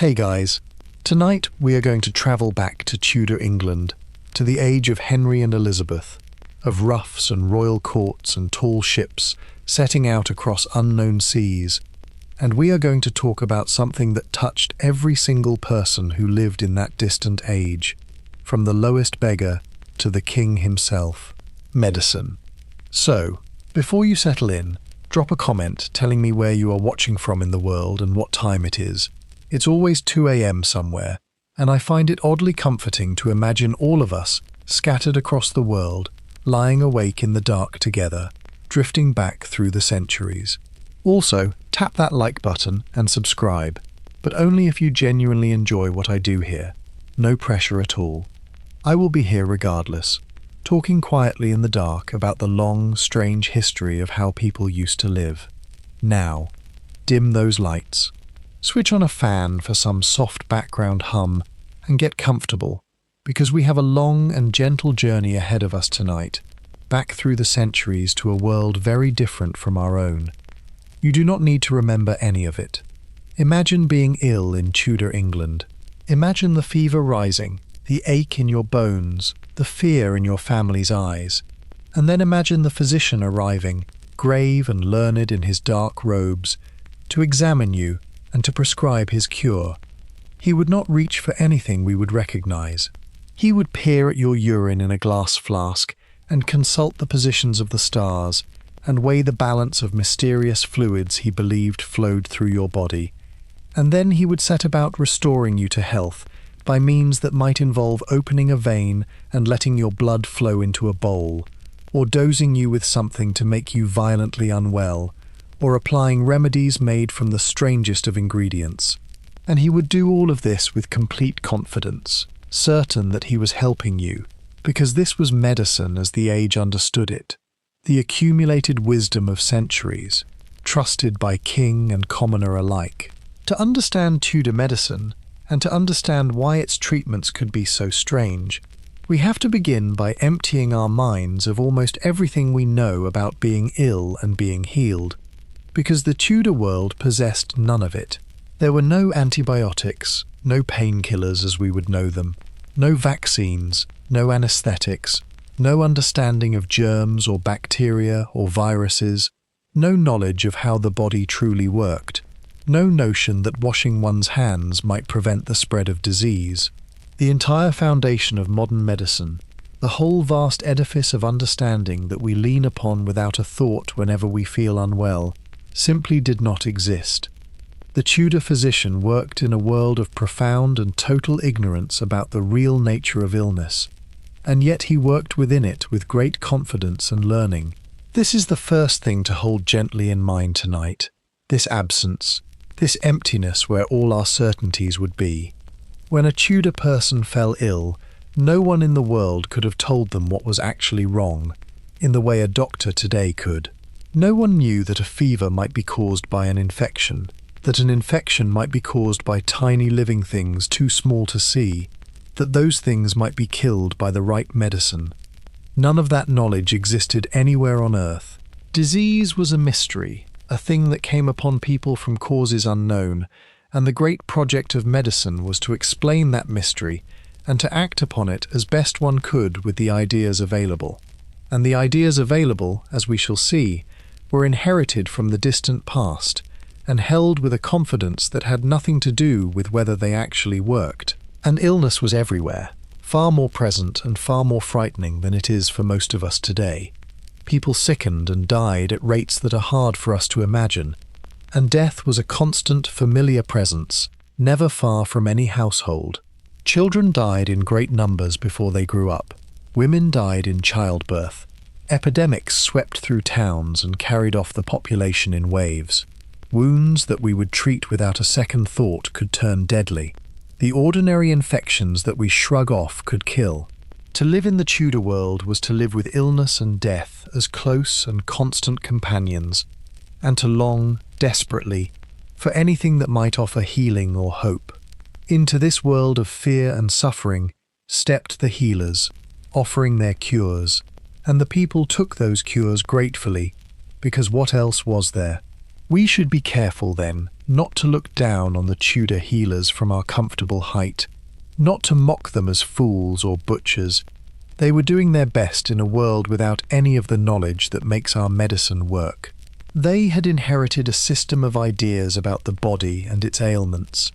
Hey guys, tonight we are going to travel back to Tudor England, to the age of Henry and Elizabeth, of ruffs and royal courts and tall ships setting out across unknown seas, and we are going to talk about something that touched every single person who lived in that distant age, from the lowest beggar to the king himself: medicine. So, before you settle in, drop a comment telling me where you are watching from in the world and what time it is. It's always 2 a.m. somewhere, and I find it oddly comforting to imagine all of us scattered across the world, lying awake in the dark together, drifting back through the centuries. Also, tap that like button and subscribe, but only if you genuinely enjoy what I do here. No pressure at all. I will be here regardless, talking quietly in the dark about the long, strange history of how people used to live. Now, dim those lights. Switch on a fan for some soft background hum and get comfortable, because we have a long and gentle journey ahead of us tonight, back through the centuries to a world very different from our own. You do not need to remember any of it. Imagine being ill in Tudor England. Imagine the fever rising, the ache in your bones, the fear in your family's eyes. And then imagine the physician arriving, grave and learned in his dark robes, to examine you and to prescribe his cure. He would not reach for anything we would recognize. He would peer at your urine in a glass flask and consult the positions of the stars and weigh the balance of mysterious fluids he believed flowed through your body. And then he would set about restoring you to health by means that might involve opening a vein and letting your blood flow into a bowl, or dosing you with something to make you violently unwell, or applying remedies made from the strangest of ingredients. And he would do all of this with complete confidence, certain that he was helping you, because this was medicine as the age understood it, the accumulated wisdom of centuries, trusted by king and commoner alike. To understand Tudor medicine, and to understand why its treatments could be so strange, we have to begin by emptying our minds of almost everything we know about being ill and being healed, because the Tudor world possessed none of it. There were no antibiotics, no painkillers as we would know them, no vaccines, no anesthetics, no understanding of germs or bacteria or viruses, no knowledge of how the body truly worked, no notion that washing one's hands might prevent the spread of disease. The entire foundation of modern medicine, the whole vast edifice of understanding that we lean upon without a thought whenever we feel unwell, simply did not exist. The Tudor physician worked in a world of profound and total ignorance about the real nature of illness, and yet he worked within it with great confidence and learning. This is the first thing to hold gently in mind tonight, this absence, this emptiness where all our certainties would be. When a Tudor person fell ill, no one in the world could have told them what was actually wrong, in the way a doctor today could. No one knew that a fever might be caused by an infection, that an infection might be caused by tiny living things too small to see, that those things might be killed by the right medicine. None of that knowledge existed anywhere on earth. Disease was a mystery, a thing that came upon people from causes unknown, and the great project of medicine was to explain that mystery and to act upon it as best one could with the ideas available. And the ideas available, as we shall see, were inherited from the distant past and held with a confidence that had nothing to do with whether they actually worked. And illness was everywhere, far more present and far more frightening than it is for most of us today. People sickened and died at rates that are hard for us to imagine, and death was a constant, familiar presence, never far from any household. Children died in great numbers before they grew up. Women died in childbirth. Epidemics swept through towns and carried off the population in waves. Wounds that we would treat without a second thought could turn deadly. The ordinary infections that we shrug off could kill. To live in the Tudor world was to live with illness and death as close and constant companions, and to long, desperately, for anything that might offer healing or hope. Into this world of fear and suffering stepped the healers, offering their cures, and the people took those cures gratefully, because what else was there? We should be careful then, not to look down on the Tudor healers from our comfortable height, not to mock them as fools or butchers. They were doing their best in a world without any of the knowledge that makes our medicine work. They had inherited a system of ideas about the body and its ailments,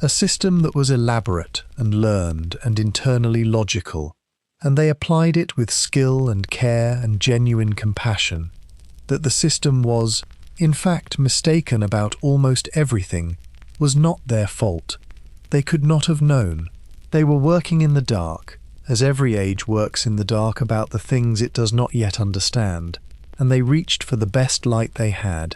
a system that was elaborate and learned and internally logical, and they applied it with skill and care and genuine compassion. That the system was, in fact, mistaken about almost everything was not their fault. They could not have known. They were working in the dark, as every age works in the dark about the things it does not yet understand, and they reached for the best light they had.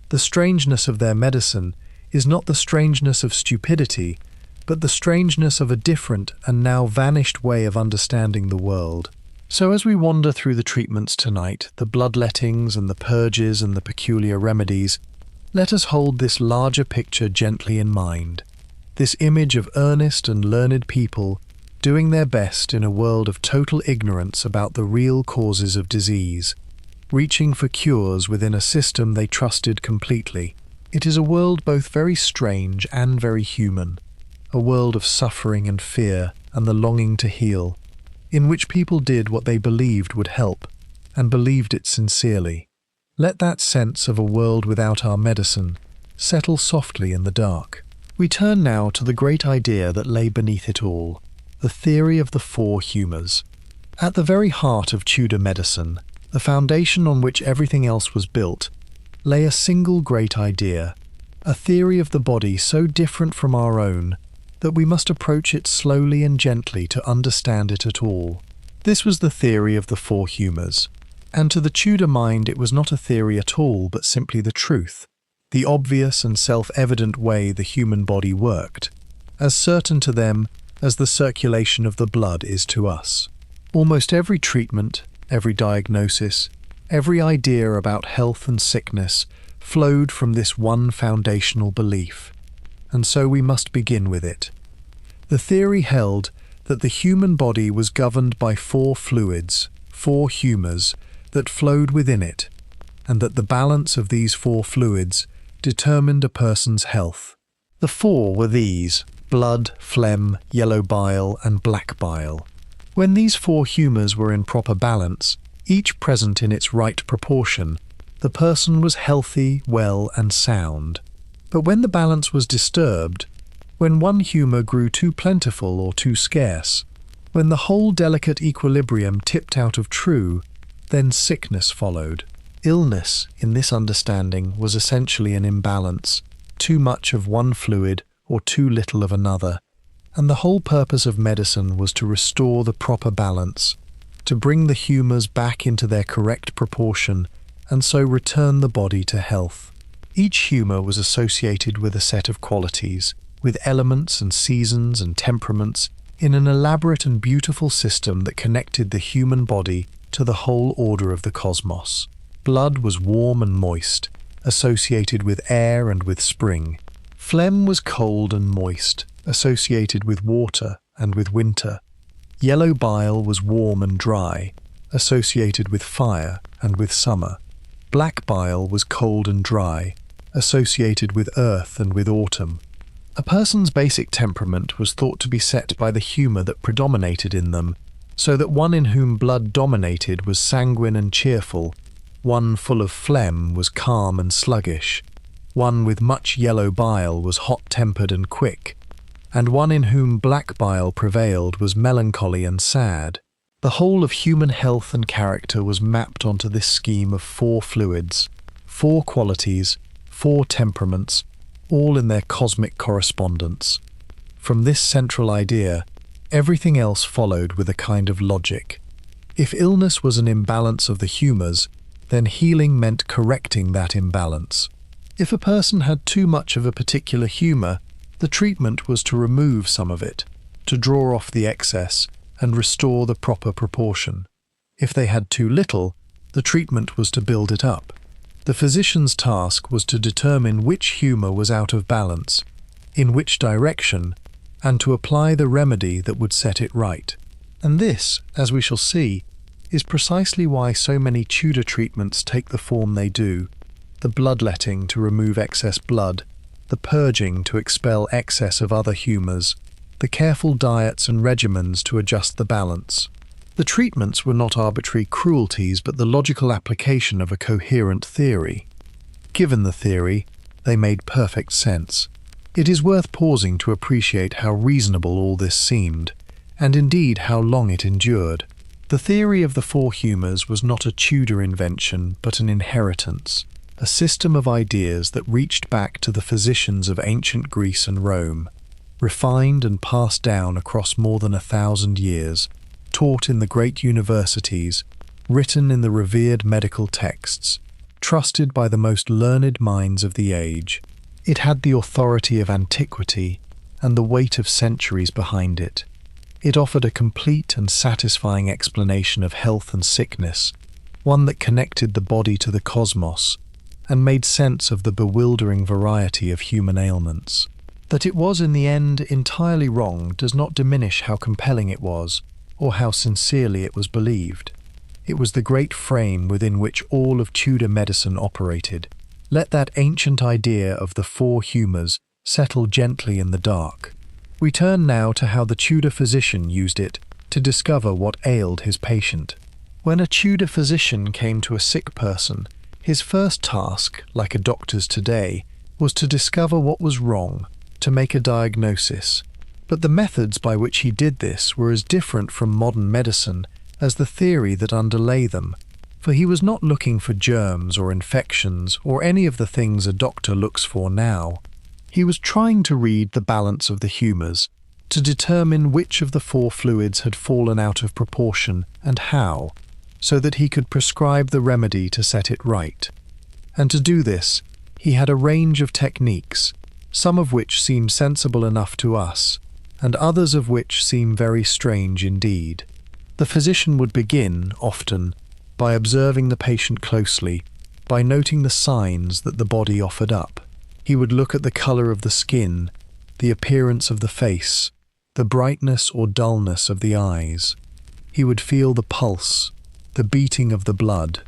The strangeness of their medicine is not the strangeness of stupidity, but the strangeness of a different and now vanished way of understanding the world. So as we wander through the treatments tonight, the bloodlettings and the purges and the peculiar remedies, let us hold this larger picture gently in mind. This image of earnest and learned people doing their best in a world of total ignorance about the real causes of disease, reaching for cures within a system they trusted completely. It is a world both very strange and very human, a world of suffering and fear and the longing to heal, in which people did what they believed would help, and believed it sincerely. Let that sense of a world without our medicine settle softly in the dark. We turn now to the great idea that lay beneath it all, the theory of the four humours. At the very heart of Tudor medicine, the foundation on which everything else was built, lay a single great idea, a theory of the body so different from our own that we must approach it slowly and gently to understand it at all. This was the theory of the four humours, and to the Tudor mind it was not a theory at all but simply the truth, the obvious and self-evident way the human body worked, as certain to them as the circulation of the blood is to us. Almost every treatment, every diagnosis, every idea about health and sickness flowed from this one foundational belief, and so we must begin with it. The theory held that the human body was governed by four fluids, four humours, that flowed within it, and that the balance of these four fluids determined a person's health. The four were these: blood, phlegm, yellow bile, and black bile. When these four humours were in proper balance, each present in its right proportion, the person was healthy, well, and sound. But when the balance was disturbed, when one humour grew too plentiful or too scarce, when the whole delicate equilibrium tipped out of true, then sickness followed. Illness, in this understanding, was essentially an imbalance, too much of one fluid or too little of another, and the whole purpose of medicine was to restore the proper balance, to bring the humours back into their correct proportion, and so return the body to health. Each humour was associated with a set of qualities, with elements and seasons and temperaments, in an elaborate and beautiful system that connected the human body to the whole order of the cosmos. Blood was warm and moist, associated with air and with spring. Phlegm was cold and moist, associated with water and with winter. Yellow bile was warm and dry, associated with fire and with summer. Black bile was cold and dry, associated with earth and with autumn. A person's basic temperament was thought to be set by the humour that predominated in them, so that one in whom blood dominated was sanguine and cheerful, one full of phlegm was calm and sluggish, one with much yellow bile was hot-tempered and quick, and one in whom black bile prevailed was melancholy and sad. The whole of human health and character was mapped onto this scheme of four fluids, four qualities, four temperaments, all in their cosmic correspondence. From this central idea, everything else followed with a kind of logic. If illness was an imbalance of the humours, then healing meant correcting that imbalance. If a person had too much of a particular humour, the treatment was to remove some of it, to draw off the excess and restore the proper proportion. If they had too little, the treatment was to build it up. The physician's task was to determine which humour was out of balance, in which direction, and to apply the remedy that would set it right. And this, as we shall see, is precisely why so many Tudor treatments take the form they do: the bloodletting to remove excess blood, the purging to expel excess of other humours, the careful diets and regimens to adjust the balance. The treatments were not arbitrary cruelties but the logical application of a coherent theory. Given the theory, they made perfect sense. It is worth pausing to appreciate how reasonable all this seemed, and indeed how long it endured. The theory of the four humours was not a Tudor invention but an inheritance, a system of ideas that reached back to the physicians of ancient Greece and Rome, refined and passed down across more than 1,000 years, taught in the great universities, written in the revered medical texts, trusted by the most learned minds of the age. It had the authority of antiquity and the weight of centuries behind it. It offered a complete and satisfying explanation of health and sickness, one that connected the body to the cosmos and made sense of the bewildering variety of human ailments. That it was in the end entirely wrong does not diminish how compelling it was, or how sincerely it was believed. It was the great frame within which all of Tudor medicine operated. Let that ancient idea of the four humours settle gently in the dark. We turn now to how the Tudor physician used it to discover what ailed his patient. When a Tudor physician came to a sick person, his first task, like a doctor's today, was to discover what was wrong, to make a diagnosis. But the methods by which he did this were as different from modern medicine as the theory that underlay them, for he was not looking for germs or infections or any of the things a doctor looks for now. He was trying to read the balance of the humours, to determine which of the four fluids had fallen out of proportion and how, so that he could prescribe the remedy to set it right. And to do this, he had a range of techniques, some of which seem sensible enough to us, and others of which seem very strange indeed. The physician would begin, often, by observing the patient closely, by noting the signs that the body offered up. He would look at the colour of the skin, the appearance of the face, the brightness or dullness of the eyes. He would feel the pulse, the beating of the blood,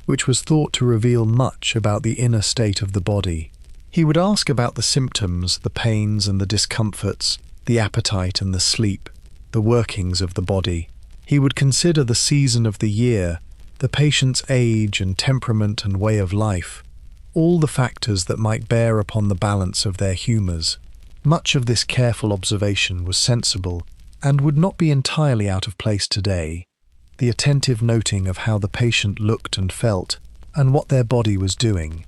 which was thought to reveal much about the inner state of the body. He would ask about the symptoms, the pains and the discomforts, the appetite and the sleep, the workings of the body. He would consider the season of the year, the patient's age and temperament and way of life, all the factors that might bear upon the balance of their humours. Much of this careful observation was sensible and would not be entirely out of place today. The attentive noting of how the patient looked and felt and what their body was doing.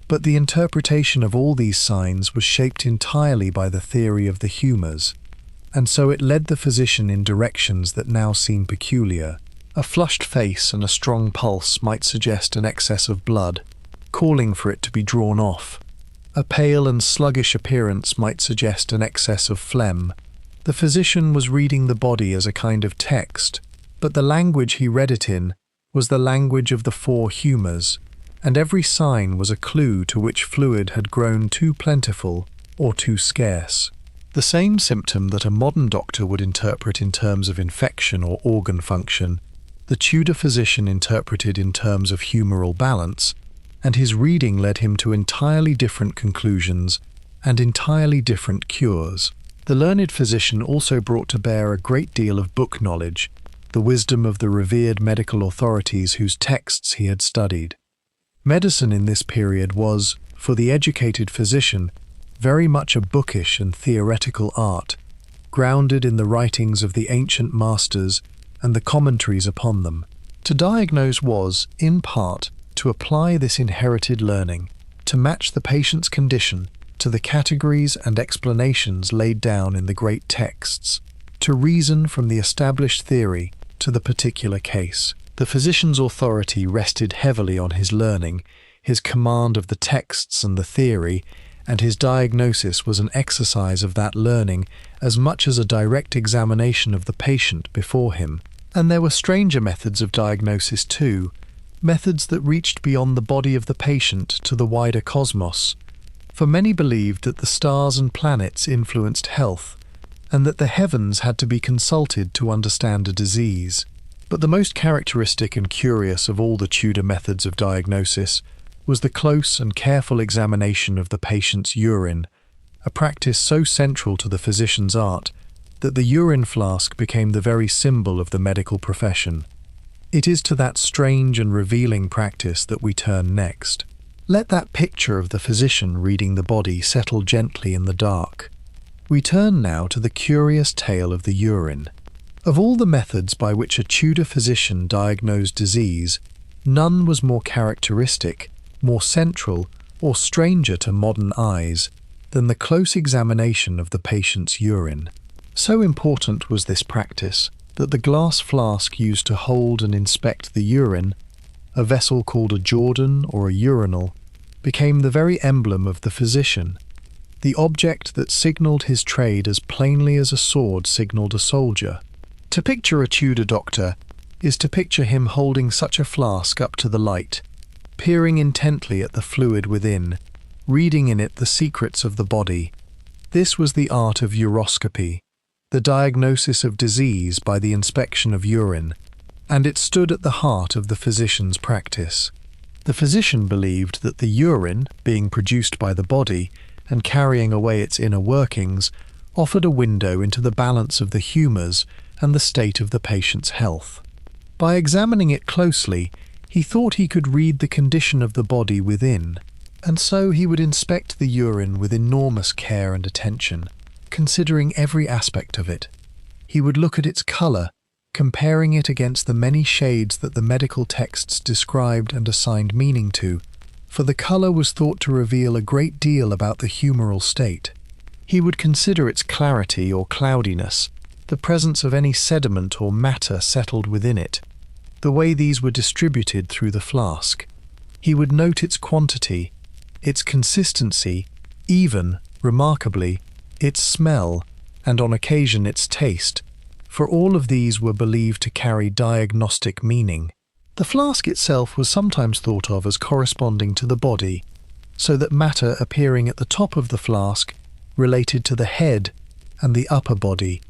But the interpretation of all these signs was shaped entirely by the theory of the humours, and so it led the physician in directions that now seem peculiar. A flushed face and a strong pulse might suggest an excess of blood, calling for it to be drawn off. A pale and sluggish appearance might suggest an excess of phlegm. The physician was reading the body as a kind of text, but the language he read it in was the language of the four humours, and every sign was a clue to which fluid had grown too plentiful or too scarce. The same symptom that a modern doctor would interpret in terms of infection or organ function, the Tudor physician interpreted in terms of humoral balance, and his reading led him to entirely different conclusions and entirely different cures. The learned physician also brought to bear a great deal of book knowledge, the wisdom of the revered medical authorities whose texts he had studied. Medicine in this period was, for the educated physician, very much a bookish and theoretical art, grounded in the writings of the ancient masters and the commentaries upon them. To diagnose was, in part, to apply this inherited learning, to match the patient's condition to the categories and explanations laid down in the great texts, to reason from the established theory to the particular case. The physician's authority rested heavily on his learning, his command of the texts and the theory, and his diagnosis was an exercise of that learning as much as a direct examination of the patient before him. And there were stranger methods of diagnosis too, methods that reached beyond the body of the patient to the wider cosmos. For many believed that the stars and planets influenced health, and that the heavens had to be consulted to understand a disease. But the most characteristic and curious of all the Tudor methods of diagnosis was the close and careful examination of the patient's urine a practice so central to the physician's art that the urine flask became the very symbol of the medical profession. It is to that strange and revealing practice that we turn next. Let that picture of the physician reading the body settle gently in the dark. We turn now to the curious tale of the urine. Of all the methods by which a Tudor physician diagnosed disease, none was more characteristic, more central, or stranger to modern eyes than the close examination of the patient's urine. So important was this practice that the glass flask used to hold and inspect the urine, a vessel called a Jordan or a urinal, became the very emblem of the physician, the object that signalled his trade as plainly as a sword signalled a soldier. To picture a Tudor doctor is to picture him holding such a flask up to the light, peering intently at the fluid within, reading in it the secrets of the body. This was the art of uroscopy, the diagnosis of disease by the inspection of urine, and it stood at the heart of the physician's practice. The physician believed that the urine, being produced by the body and carrying away its inner workings, offered a window into the balance of the humours and the state of the patient's health. By examining it closely, he thought he could read the condition of the body within, and so he would inspect the urine with enormous care and attention, considering every aspect of it. He would look at its colour, comparing it against the many shades that the medical texts described and assigned meaning to, for the colour was thought to reveal a great deal about the humoral state. He would consider its clarity or cloudiness, the presence of any sediment or matter settled within it, the way these were distributed through the flask. He would note its quantity, its consistency, even, remarkably, its smell, and on occasion its taste, for all of these were believed to carry diagnostic meaning. The flask itself was sometimes thought of as corresponding to the body, so that matter appearing at the top of the flask related to the head and the upper body,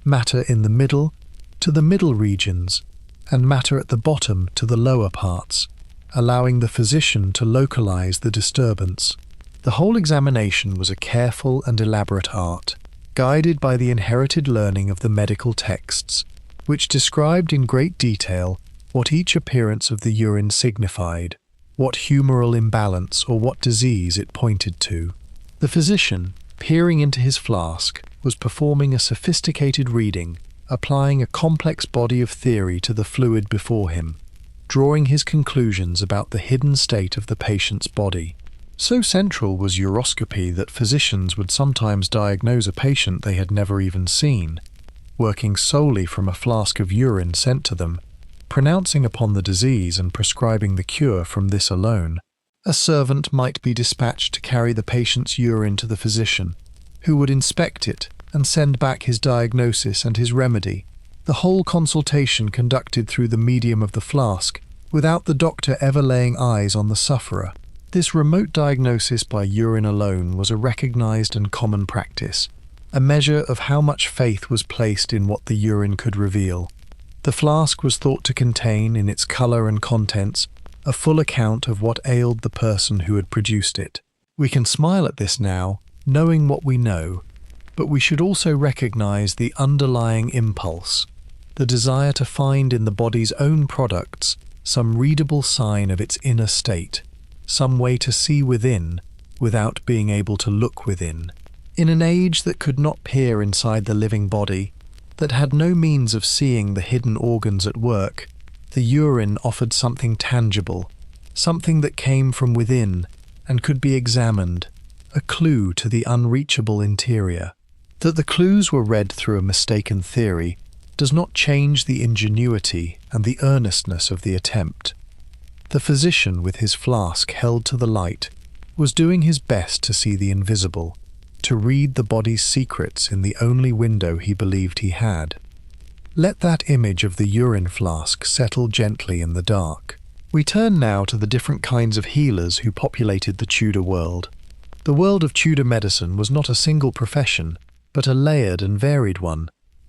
matter in the middle to the middle regions, and matter at the bottom to the lower parts, allowing the physician to localize the disturbance. The whole examination was a careful and elaborate art, guided by the inherited learning of the medical texts, which described in great detail what each appearance of the urine signified, what humoral imbalance or what disease it pointed to. The physician, peering into his flask, was performing a sophisticated reading, applying a complex body of theory to the fluid before him, drawing his conclusions about the hidden state of the patient's body. So central was uroscopy that physicians would sometimes diagnose a patient they had never even seen, working solely from a flask of urine sent to them, pronouncing upon the disease and prescribing the cure from this alone. A servant might be dispatched to carry the patient's urine to the physician, who would inspect it and send back his diagnosis and his remedy, the whole consultation conducted through the medium of the flask, without the doctor ever laying eyes on the sufferer. This remote diagnosis by urine alone was a recognized and common practice, a measure of how much faith was placed in what the urine could reveal. The flask was thought to contain, in its colour and contents, a full account of what ailed the person who had produced it. We can smile at this now, knowing what we know, but we should also recognize the underlying impulse, the desire to find in the body's own products some readable sign of its inner state, some way to see within without being able to look within. In an age that could not peer inside the living body, that had no means of seeing the hidden organs at work, the urine offered something tangible, something that came from within and could be examined, a clue to the unreachable interior. That the clues were read through a mistaken theory does not change the ingenuity and the earnestness of the attempt. The physician, with his flask held to the light, was doing his best to see the invisible, to read the body's secrets in the only window he believed he had. Let that image of the urine flask settle gently in the dark. We turn now to the different kinds of healers who populated the Tudor world. The world of Tudor medicine was not a single profession, but a layered and varied one,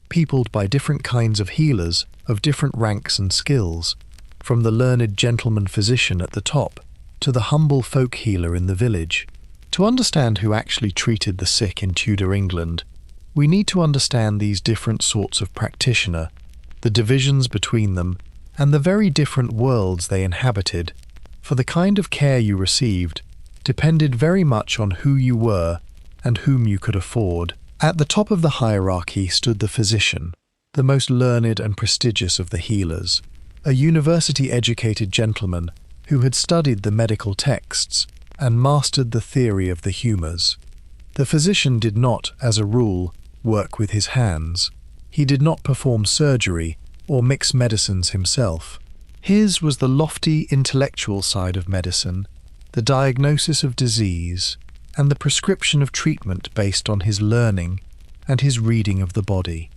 peopled by different kinds of healers of different ranks and skills, from the learned gentleman physician at the top to the humble folk healer in the village, To understand who actually treated the sick in Tudor England, we need to understand these different sorts of practitioner, the divisions between them, and the very different worlds they inhabited, for the kind of care you received depended very much on who you were and whom you could afford. At the top of the hierarchy stood the physician, the most learned and prestigious of the healers, a university-educated gentleman who had studied the medical texts and mastered the theory of the humours. The physician did not, as a rule, work with his hands. He did not perform surgery or mix medicines himself. His was the lofty intellectual side of medicine, the diagnosis of disease, and the prescription of treatment based on his learning and his reading of the body.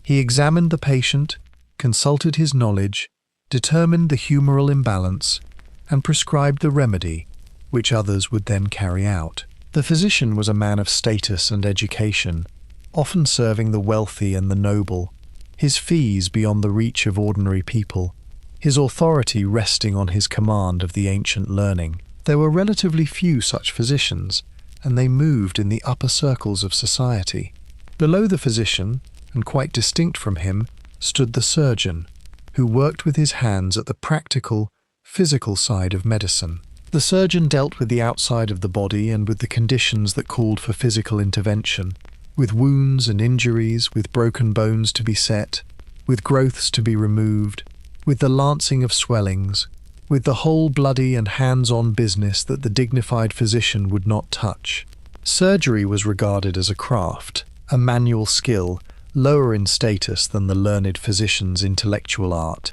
He examined the patient, consulted his knowledge, determined the humoral imbalance, and prescribed the remedy, which others would then carry out. The physician was a man of status and education, often serving the wealthy and the noble, his fees beyond the reach of ordinary people, his authority resting on his command of the ancient learning. There were relatively few such physicians, and they moved in the upper circles of society. Below the physician, and quite distinct from him, stood the surgeon, who worked with his hands at the practical, physical side of medicine. The surgeon dealt with the outside of the body and with the conditions that called for physical intervention, with wounds and injuries, with broken bones to be set, with growths to be removed, with the lancing of swellings, with the whole bloody and hands-on business that the dignified physician would not touch. Surgery was regarded as a craft, a manual skill, lower in status than the learned physician's intellectual art,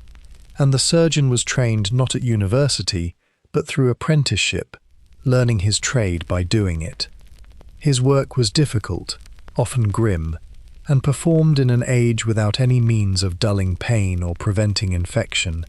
and the surgeon was trained not at university, but through apprenticeship, learning his trade by doing it. His work was difficult, often grim, and performed in an age without any means of dulling pain or preventing infection,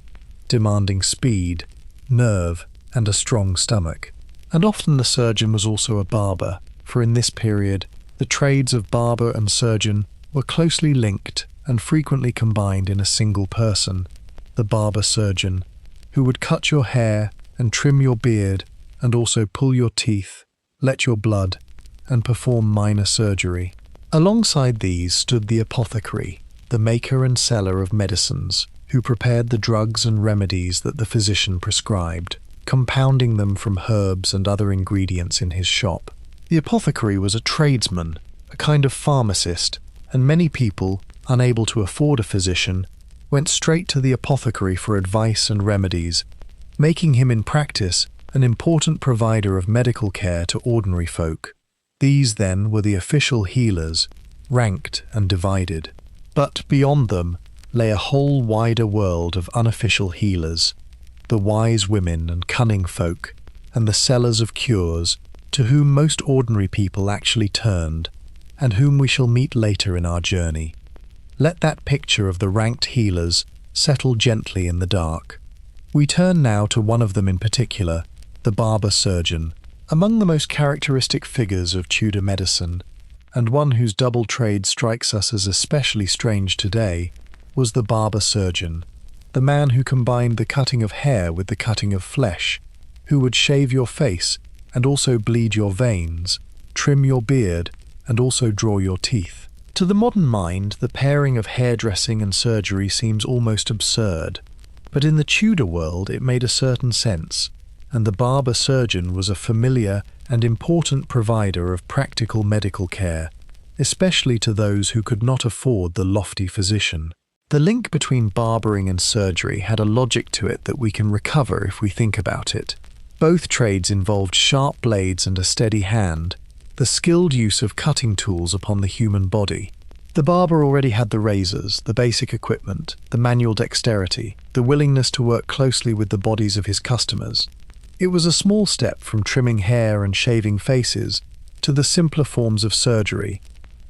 demanding speed, nerve, and a strong stomach. And often the surgeon was also a barber, for in this period, the trades of barber and surgeon were closely linked and frequently combined in a single person, the barber-surgeon, who would cut your hair and trim your beard and also pull your teeth, let your blood, and perform minor surgery. Alongside these stood the apothecary, the maker and seller of medicines, who prepared the drugs and remedies that the physician prescribed, compounding them from herbs and other ingredients in his shop. The apothecary was a tradesman, a kind of pharmacist, and many people, unable to afford a physician, went straight to the apothecary for advice and remedies, making him in practice an important provider of medical care to ordinary folk. These, then, were the official healers, ranked and divided. But beyond them lay a whole wider world of unofficial healers, the wise women and cunning folk, and the sellers of cures, to whom most ordinary people actually turned, and whom we shall meet later in our journey. Let that picture of the ranked healers settle gently in the dark. We turn now to one of them in particular, the barber-surgeon, among the most characteristic figures of Tudor medicine, and one whose double trade strikes us as especially strange today, was the barber-surgeon, the man who combined the cutting of hair with the cutting of flesh, who would shave your face and also bleed your veins, trim your beard, and also draw your teeth. To the modern mind, the pairing of hairdressing and surgery seems almost absurd, but in the Tudor world it made a certain sense, and the barber-surgeon was a familiar and important provider of practical medical care, especially to those who could not afford the lofty physician. The link between barbering and surgery had a logic to it that we can recover if we think about it. Both trades involved sharp blades and a steady hand, the skilled use of cutting tools upon the human body. The barber already had the razors, the basic equipment, the manual dexterity, the willingness to work closely with the bodies of his customers. It was a small step from trimming hair and shaving faces to the simpler forms of surgery,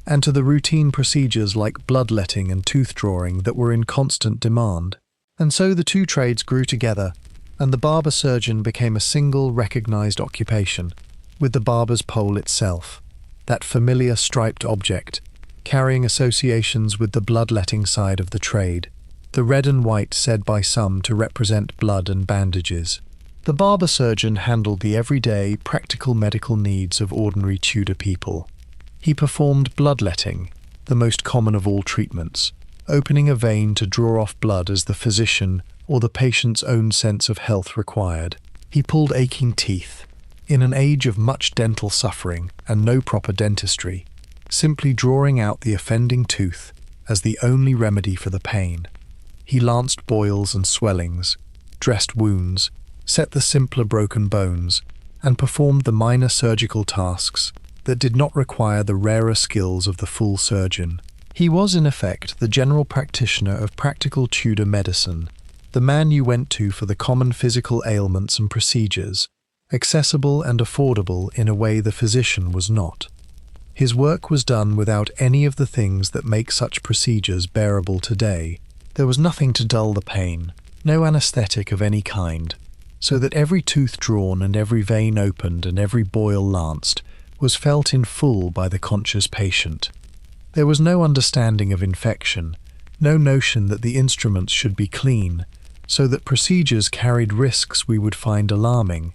and to the routine procedures like bloodletting and tooth drawing that were in constant demand. And so the two trades grew together, and the barber-surgeon became a single recognized occupation, with the barber's pole itself, that familiar striped object, carrying associations with the bloodletting side of the trade, the red and white said by some to represent blood and bandages. The barber surgeon handled the everyday, practical medical needs of ordinary Tudor people. He performed bloodletting, the most common of all treatments, opening a vein to draw off blood as the physician or the patient's own sense of health required. He pulled aching teeth. In an age of much dental suffering and no proper dentistry, simply drawing out the offending tooth as the only remedy for the pain. He lanced boils and swellings, dressed wounds, set the simpler broken bones, and performed the minor surgical tasks that did not require the rarer skills of the full surgeon. He was, in effect, the general practitioner of practical Tudor medicine, the man you went to for the common physical ailments and procedures, accessible and affordable in a way the physician was not. His work was done without any of the things that make such procedures bearable today. There was nothing to dull the pain, no anesthetic of any kind, so that every tooth drawn and every vein opened and every boil lanced was felt in full by the conscious patient. There was no understanding of infection, no notion that the instruments should be clean, so that procedures carried risks we would find alarming.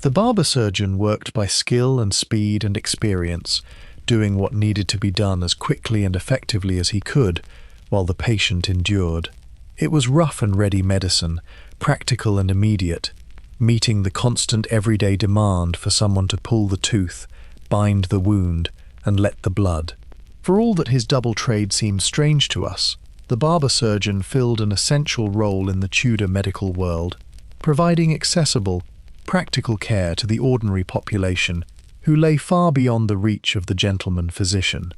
The barber surgeon worked by skill and speed and experience, doing what needed to be done as quickly and effectively as he could, while the patient endured. It was rough and ready medicine, practical and immediate, meeting the constant everyday demand for someone to pull the tooth, bind the wound, and let the blood. For all that his double trade seems strange to us, the barber surgeon filled an essential role in the Tudor medical world, providing accessible, practical care to the ordinary population who lay far beyond the reach of the gentleman physician.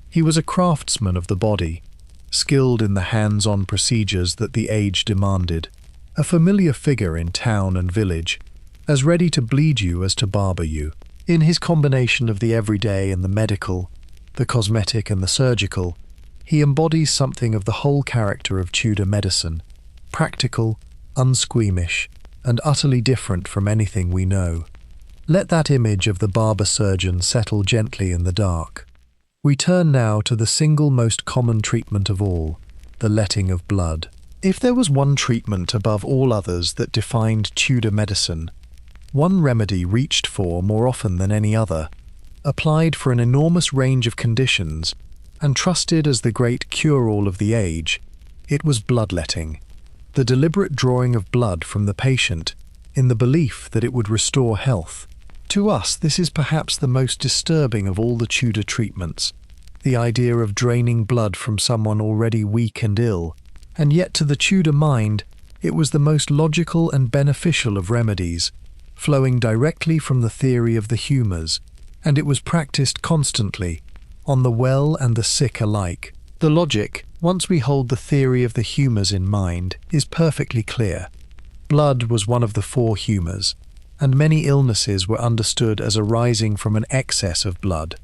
He was a craftsman of the body, skilled in the hands-on procedures that the age demanded, a familiar figure in town and village, as ready to bleed you as to barber you. In his combination of the everyday and the medical, the cosmetic and the surgical, he embodies something of the whole character of Tudor medicine, practical, unsqueamish, and utterly different from anything we know. Let that image of the barber surgeon settle gently in the dark. We turn now to the single most common treatment of all, the letting of blood. If there was one treatment above all others that defined Tudor medicine, one remedy reached for more often than any other, applied for an enormous range of conditions, and trusted as the great cure-all of the age, it was bloodletting, the deliberate drawing of blood from the patient in the belief that it would restore health. To us, this is perhaps the most disturbing of all the Tudor treatments, the idea of draining blood from someone already weak and ill, and yet to the Tudor mind, it was the most logical and beneficial of remedies, flowing directly from the theory of the humours, and it was practised constantly, on the well and the sick alike. The logic, once we hold the theory of the humours in mind, is perfectly clear. Blood was one of the four humours, and many illnesses were understood as arising from an excess of blood,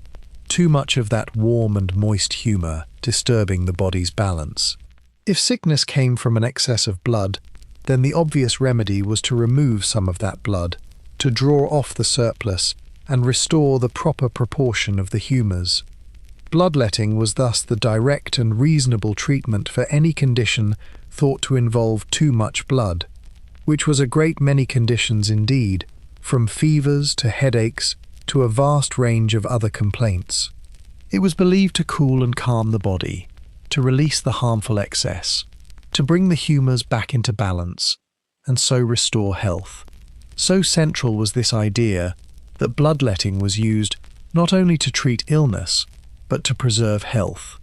too much of that warm and moist humour disturbing the body's balance. If sickness came from an excess of blood, then the obvious remedy was to remove some of that blood, to draw off the surplus and restore the proper proportion of the humours. Bloodletting was thus the direct and reasonable treatment for any condition thought to involve too much blood, which was a great many conditions indeed, from fevers to headaches to a vast range of other complaints. It was believed to cool and calm the body, to release the harmful excess, to bring the humours back into balance, and so restore health. So central was this idea that bloodletting was used not only to treat illness, but to preserve health,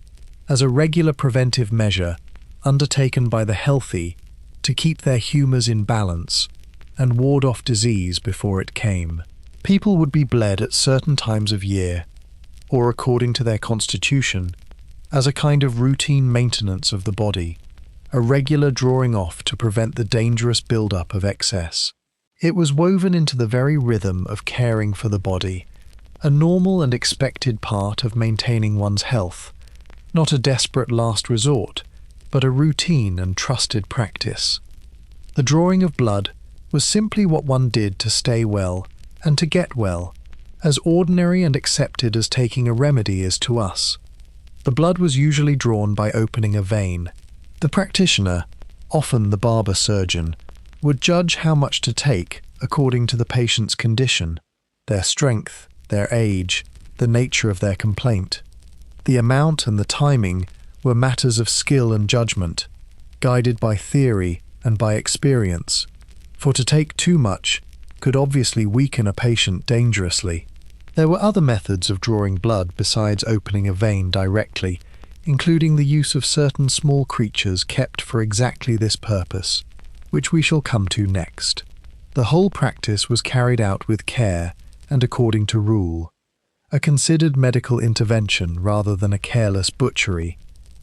as a regular preventive measure undertaken by the healthy to keep their humours in balance and ward off disease before it came. People would be bled at certain times of year, or according to their constitution, as a kind of routine maintenance of the body, a regular drawing off to prevent the dangerous build-up of excess. It was woven into the very rhythm of caring for the body, a normal and expected part of maintaining one's health, not a desperate last resort, but a routine and trusted practice. The drawing of blood was simply what one did to stay well and to get well, as ordinary and accepted as taking a remedy is to us. The blood was usually drawn by opening a vein. The practitioner, often the barber surgeon, would judge how much to take according to the patient's condition, their strength, their age, the nature of their complaint. The amount and the timing were matters of skill and judgment, guided by theory and by experience, for to take too much could obviously weaken a patient dangerously. There were other methods of drawing blood besides opening a vein directly, including the use of certain small creatures kept for exactly this purpose, which we shall come to next. The whole practice was carried out with care and according to rule, a considered medical intervention rather than a careless butchery,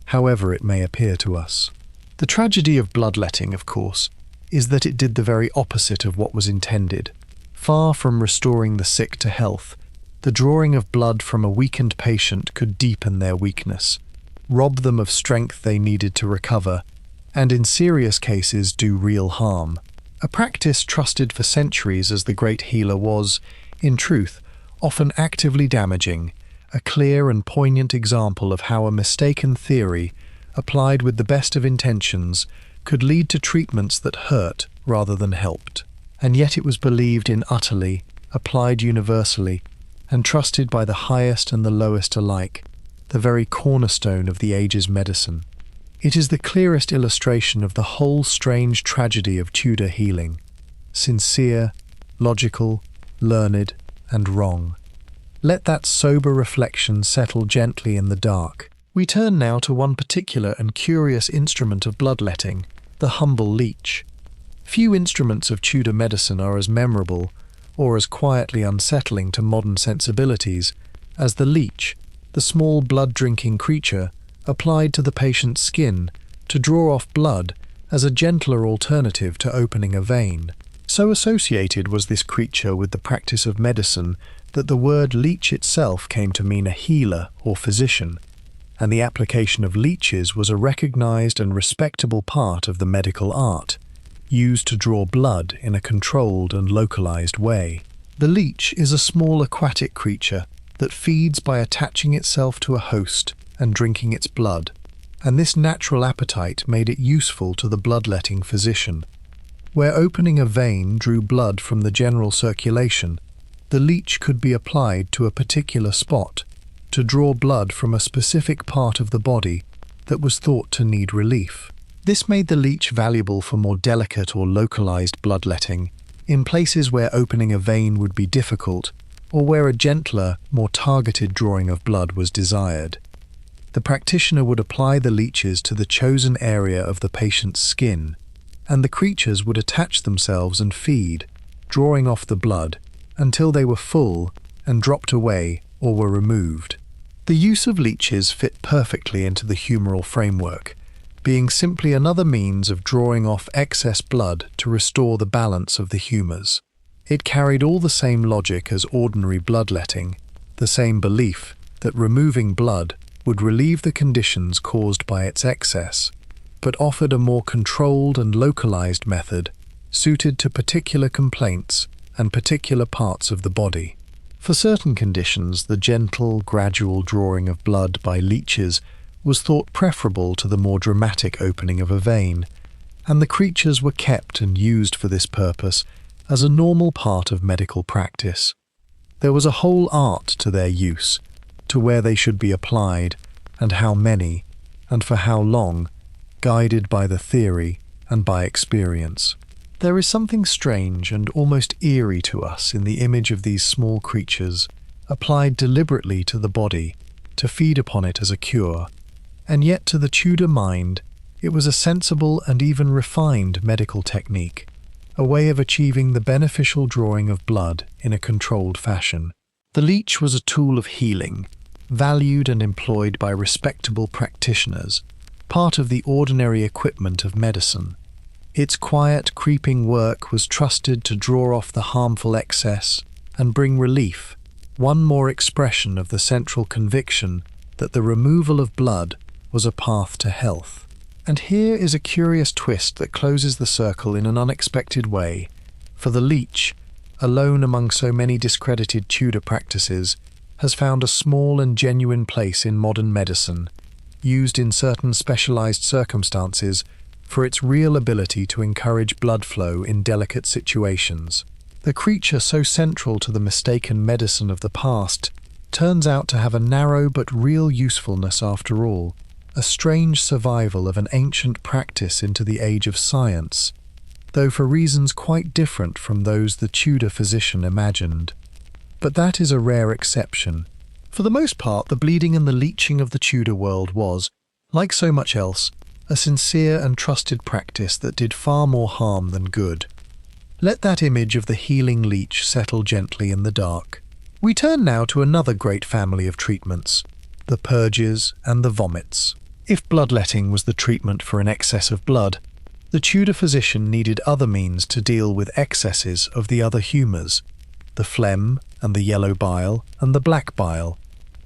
however it may appear to us. The tragedy of bloodletting, of course, is that it did the very opposite of what was intended. Far from restoring the sick to health, the drawing of blood from a weakened patient could deepen their weakness, rob them of strength they needed to recover, and in serious cases do real harm. A practice trusted for centuries as the great healer was, in truth, often actively damaging, a clear and poignant example of how a mistaken theory, applied with the best of intentions, could lead to treatments that hurt rather than helped. And yet it was believed in utterly, applied universally, and trusted by the highest and the lowest alike, the very cornerstone of the age's medicine. It is the clearest illustration of the whole strange tragedy of Tudor healing, sincere, logical, learned, and wrong. Let that sober reflection settle gently in the dark. We turn now to one particular and curious instrument of bloodletting, the humble leech. Few instruments of Tudor medicine are as memorable, or as quietly unsettling to modern sensibilities, as the leech, the small blood-drinking creature, applied to the patient's skin to draw off blood as a gentler alternative to opening a vein. So associated was this creature with the practice of medicine that the word leech itself came to mean a healer or physician, and the application of leeches was a recognized and respectable part of the medical art, used to draw blood in a controlled and localized way. The leech is a small aquatic creature that feeds by attaching itself to a host and drinking its blood, and this natural appetite made it useful to the bloodletting physician. Where opening a vein drew blood from the general circulation, the leech could be applied to a particular spot to draw blood from a specific part of the body that was thought to need relief. This made the leech valuable for more delicate or localized bloodletting, in places where opening a vein would be difficult, or where a gentler, more targeted drawing of blood was desired. The practitioner would apply the leeches to the chosen area of the patient's skin, and the creatures would attach themselves and feed, drawing off the blood until they were full and dropped away or were removed. The use of leeches fit perfectly into the humoral framework, being simply another means of drawing off excess blood to restore the balance of the humours. It carried all the same logic as ordinary bloodletting, the same belief that removing blood would relieve the conditions caused by its excess, but offered a more controlled and localized method suited to particular complaints and particular parts of the body. For certain conditions, the gentle, gradual drawing of blood by leeches was thought preferable to the more dramatic opening of a vein, and the creatures were kept and used for this purpose as a normal part of medical practice. There was a whole art to their use, to where they should be applied, and how many, and for how long, guided by the theory and by experience. There is something strange and almost eerie to us in the image of these small creatures, applied deliberately to the body, to feed upon it as a cure, and yet to the Tudor mind it was a sensible and even refined medical technique, a way of achieving the beneficial drawing of blood in a controlled fashion. The leech was a tool of healing, valued and employed by respectable practitioners, part of the ordinary equipment of medicine. Its quiet, creeping work was trusted to draw off the harmful excess and bring relief, one more expression of the central conviction that the removal of blood was a path to health. And here is a curious twist that closes the circle in an unexpected way, for the leech, alone among so many discredited Tudor practices, has found a small and genuine place in modern medicine, used in certain specialized circumstances for its real ability to encourage blood flow in delicate situations. The creature so central to the mistaken medicine of the past turns out to have a narrow but real usefulness after all, a strange survival of an ancient practice into the age of science, though for reasons quite different from those the Tudor physician imagined. But that is a rare exception. For the most part, the bleeding and the leeching of the Tudor world was, like so much else, a sincere and trusted practice that did far more harm than good. Let that image of the healing leech settle gently in the dark. We turn now to another great family of treatments, the purges and the vomits. If bloodletting was the treatment for an excess of blood, the Tudor physician needed other means to deal with excesses of the other humours, the phlegm and the yellow bile and the black bile,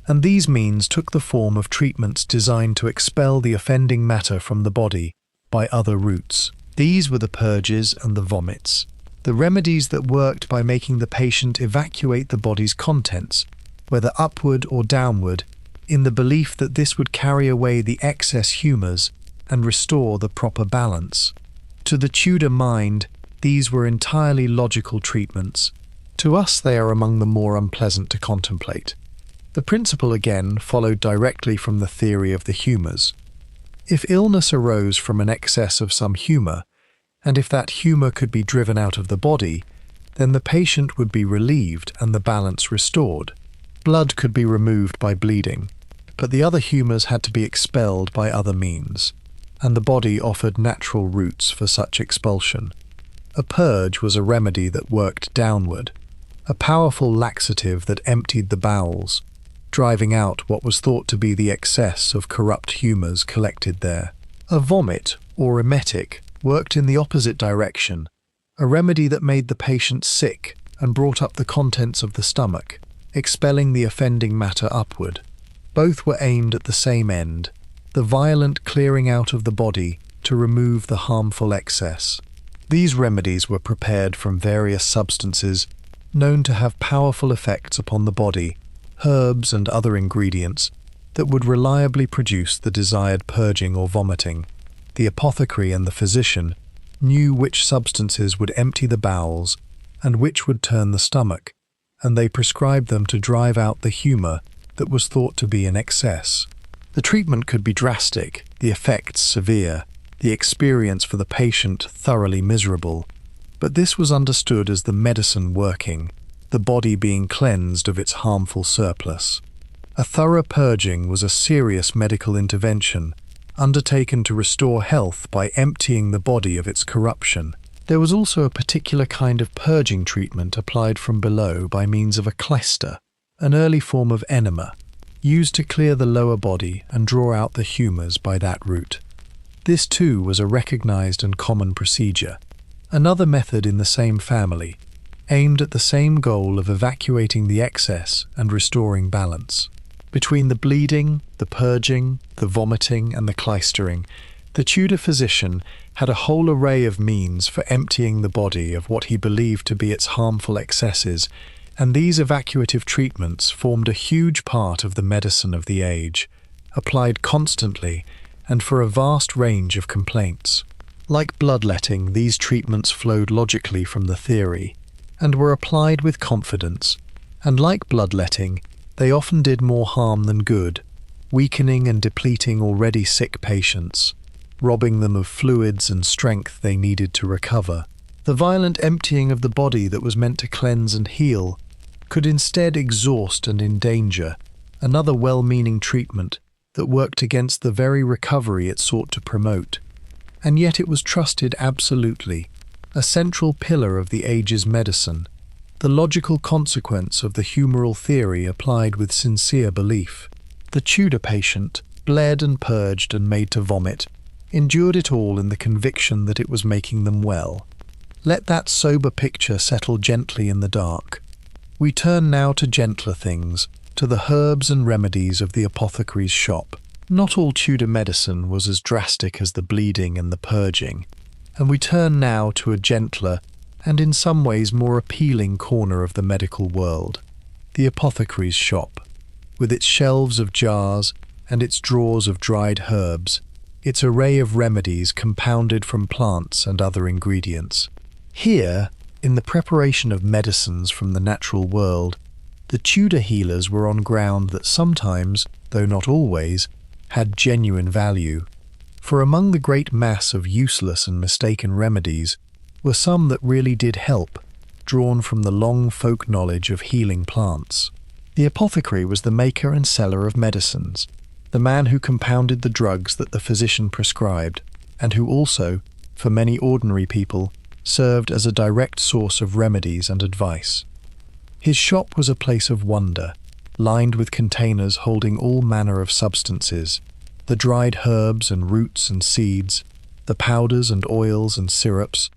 and these means took the form of treatments designed to expel the offending matter from the body by other routes. These were the purges and the vomits, the remedies that worked by making the patient evacuate the body's contents, whether upward or downward, in the belief that this would carry away the excess humours and restore the proper balance. To the Tudor mind, these were entirely logical treatments. To us, they are among the more unpleasant to contemplate. The principle again followed directly from the theory of the humours. If illness arose from an excess of some humour, and if that humour could be driven out of the body, then the patient would be relieved and the balance restored. Blood could be removed by bleeding, but the other humours had to be expelled by other means, and the body offered natural routes for such expulsion. A purge was a remedy that worked downward, a powerful laxative that emptied the bowels, driving out what was thought to be the excess of corrupt humours collected there. A vomit, or emetic, worked in the opposite direction, a remedy that made the patient sick and brought up the contents of the stomach, expelling the offending matter upward. Both were aimed at the same end, the violent clearing out of the body to remove the harmful excess. These remedies were prepared from various substances known to have powerful effects upon the body, herbs and other ingredients that would reliably produce the desired purging or vomiting. The apothecary and the physician knew which substances would empty the bowels and which would turn the stomach, and they prescribed them to drive out the humour that was thought to be in excess. The treatment could be drastic, the effects severe, the experience for the patient thoroughly miserable, but this was understood as the medicine working, the body being cleansed of its harmful surplus. A thorough purging was a serious medical intervention, undertaken to restore health by emptying the body of its corruption. There was also a particular kind of purging treatment applied from below by means of a clyster, an early form of enema, used to clear the lower body and draw out the humours by that route. This too was a recognized and common procedure, another method in the same family, aimed at the same goal of evacuating the excess and restoring balance. Between the bleeding, the purging, the vomiting and the clystering, the Tudor physician had a whole array of means for emptying the body of what he believed to be its harmful excesses, and these evacuative treatments formed a huge part of the medicine of the age, applied constantly and for a vast range of complaints. Like bloodletting, these treatments flowed logically from the theory, and were applied with confidence, and like bloodletting, they often did more harm than good, weakening and depleting already sick patients, robbing them of fluids and strength they needed to recover. The violent emptying of the body that was meant to cleanse and heal could instead exhaust and endanger, another well-meaning treatment that worked against the very recovery it sought to promote. And yet it was trusted absolutely, a central pillar of the age's medicine, the logical consequence of the humoral theory applied with sincere belief. The Tudor patient, bled and purged and made to vomit, endured it all in the conviction that it was making them well. Let that sober picture settle gently in the dark. We turn now to gentler things, to the herbs and remedies of the apothecary's shop. Not all Tudor medicine was as drastic as the bleeding and the purging, and we turn now to a gentler and in some ways more appealing corner of the medical world, the apothecary's shop, with its shelves of jars and its drawers of dried herbs, its array of remedies compounded from plants and other ingredients. Here, In the preparation of medicines from the natural world, the Tudor healers were on ground that sometimes, though not always, had genuine value. For among the great mass of useless and mistaken remedies were some that really did help, drawn from the long folk knowledge of healing plants. The apothecary was the maker and seller of medicines, the man who compounded the drugs that the physician prescribed, and who also, for many ordinary people, served as a direct source of remedies and advice. His shop was a place of wonder, lined with containers holding all manner of substances, the dried herbs and roots and seeds, the powders and oils and syrups,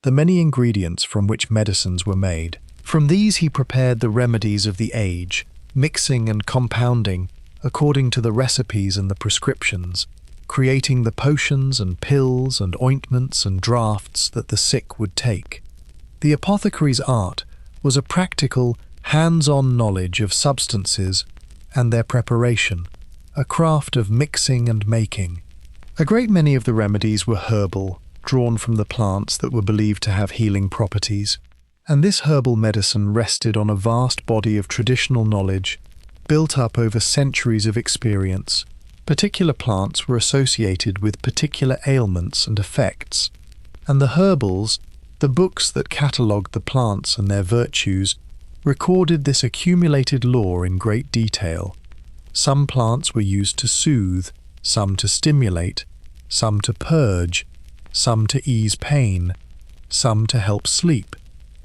the many ingredients from which medicines were made. From these he prepared the remedies of the age, mixing and compounding according to the recipes and the prescriptions, creating the potions and pills and ointments and draughts that the sick would take. The apothecary's art was a practical, hands-on knowledge of substances and their preparation, a craft of mixing and making. A great many of the remedies were herbal, drawn from the plants that were believed to have healing properties, and this herbal medicine rested on a vast body of traditional knowledge built up over centuries of experience. Particular plants were associated with particular ailments and effects, and the herbals, the books that catalogued the plants and their virtues, recorded this accumulated lore in great detail. Some plants were used to soothe, some to stimulate, some to purge, some to ease pain, some to help sleep,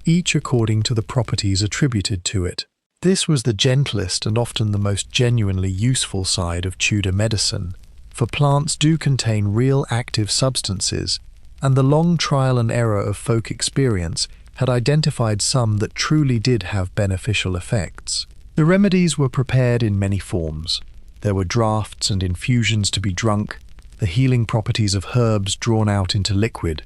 each according to the properties attributed to it. This was the gentlest and often the most genuinely useful side of Tudor medicine, for plants do contain real active substances, and the long trial and error of folk experience had identified some that truly did have beneficial effects. The remedies were prepared in many forms. There were draughts and infusions to be drunk, the healing properties of herbs drawn out into liquid.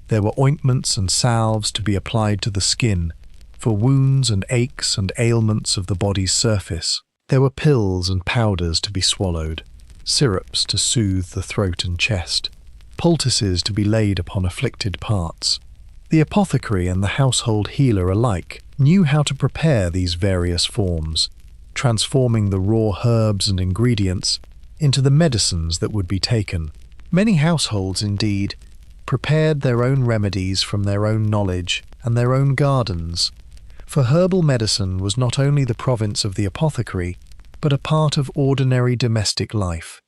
There were ointments and salves to be applied to the skin, for wounds and aches and ailments of the body's surface. There were pills and powders to be swallowed, syrups to soothe the throat and chest, poultices to be laid upon afflicted parts. The apothecary and the household healer alike knew how to prepare these various forms, transforming the raw herbs and ingredients into the medicines that would be taken. Many households, indeed, prepared their own remedies from their own knowledge and their own gardens, for herbal medicine was not only the province of the apothecary, but a part of ordinary domestic life,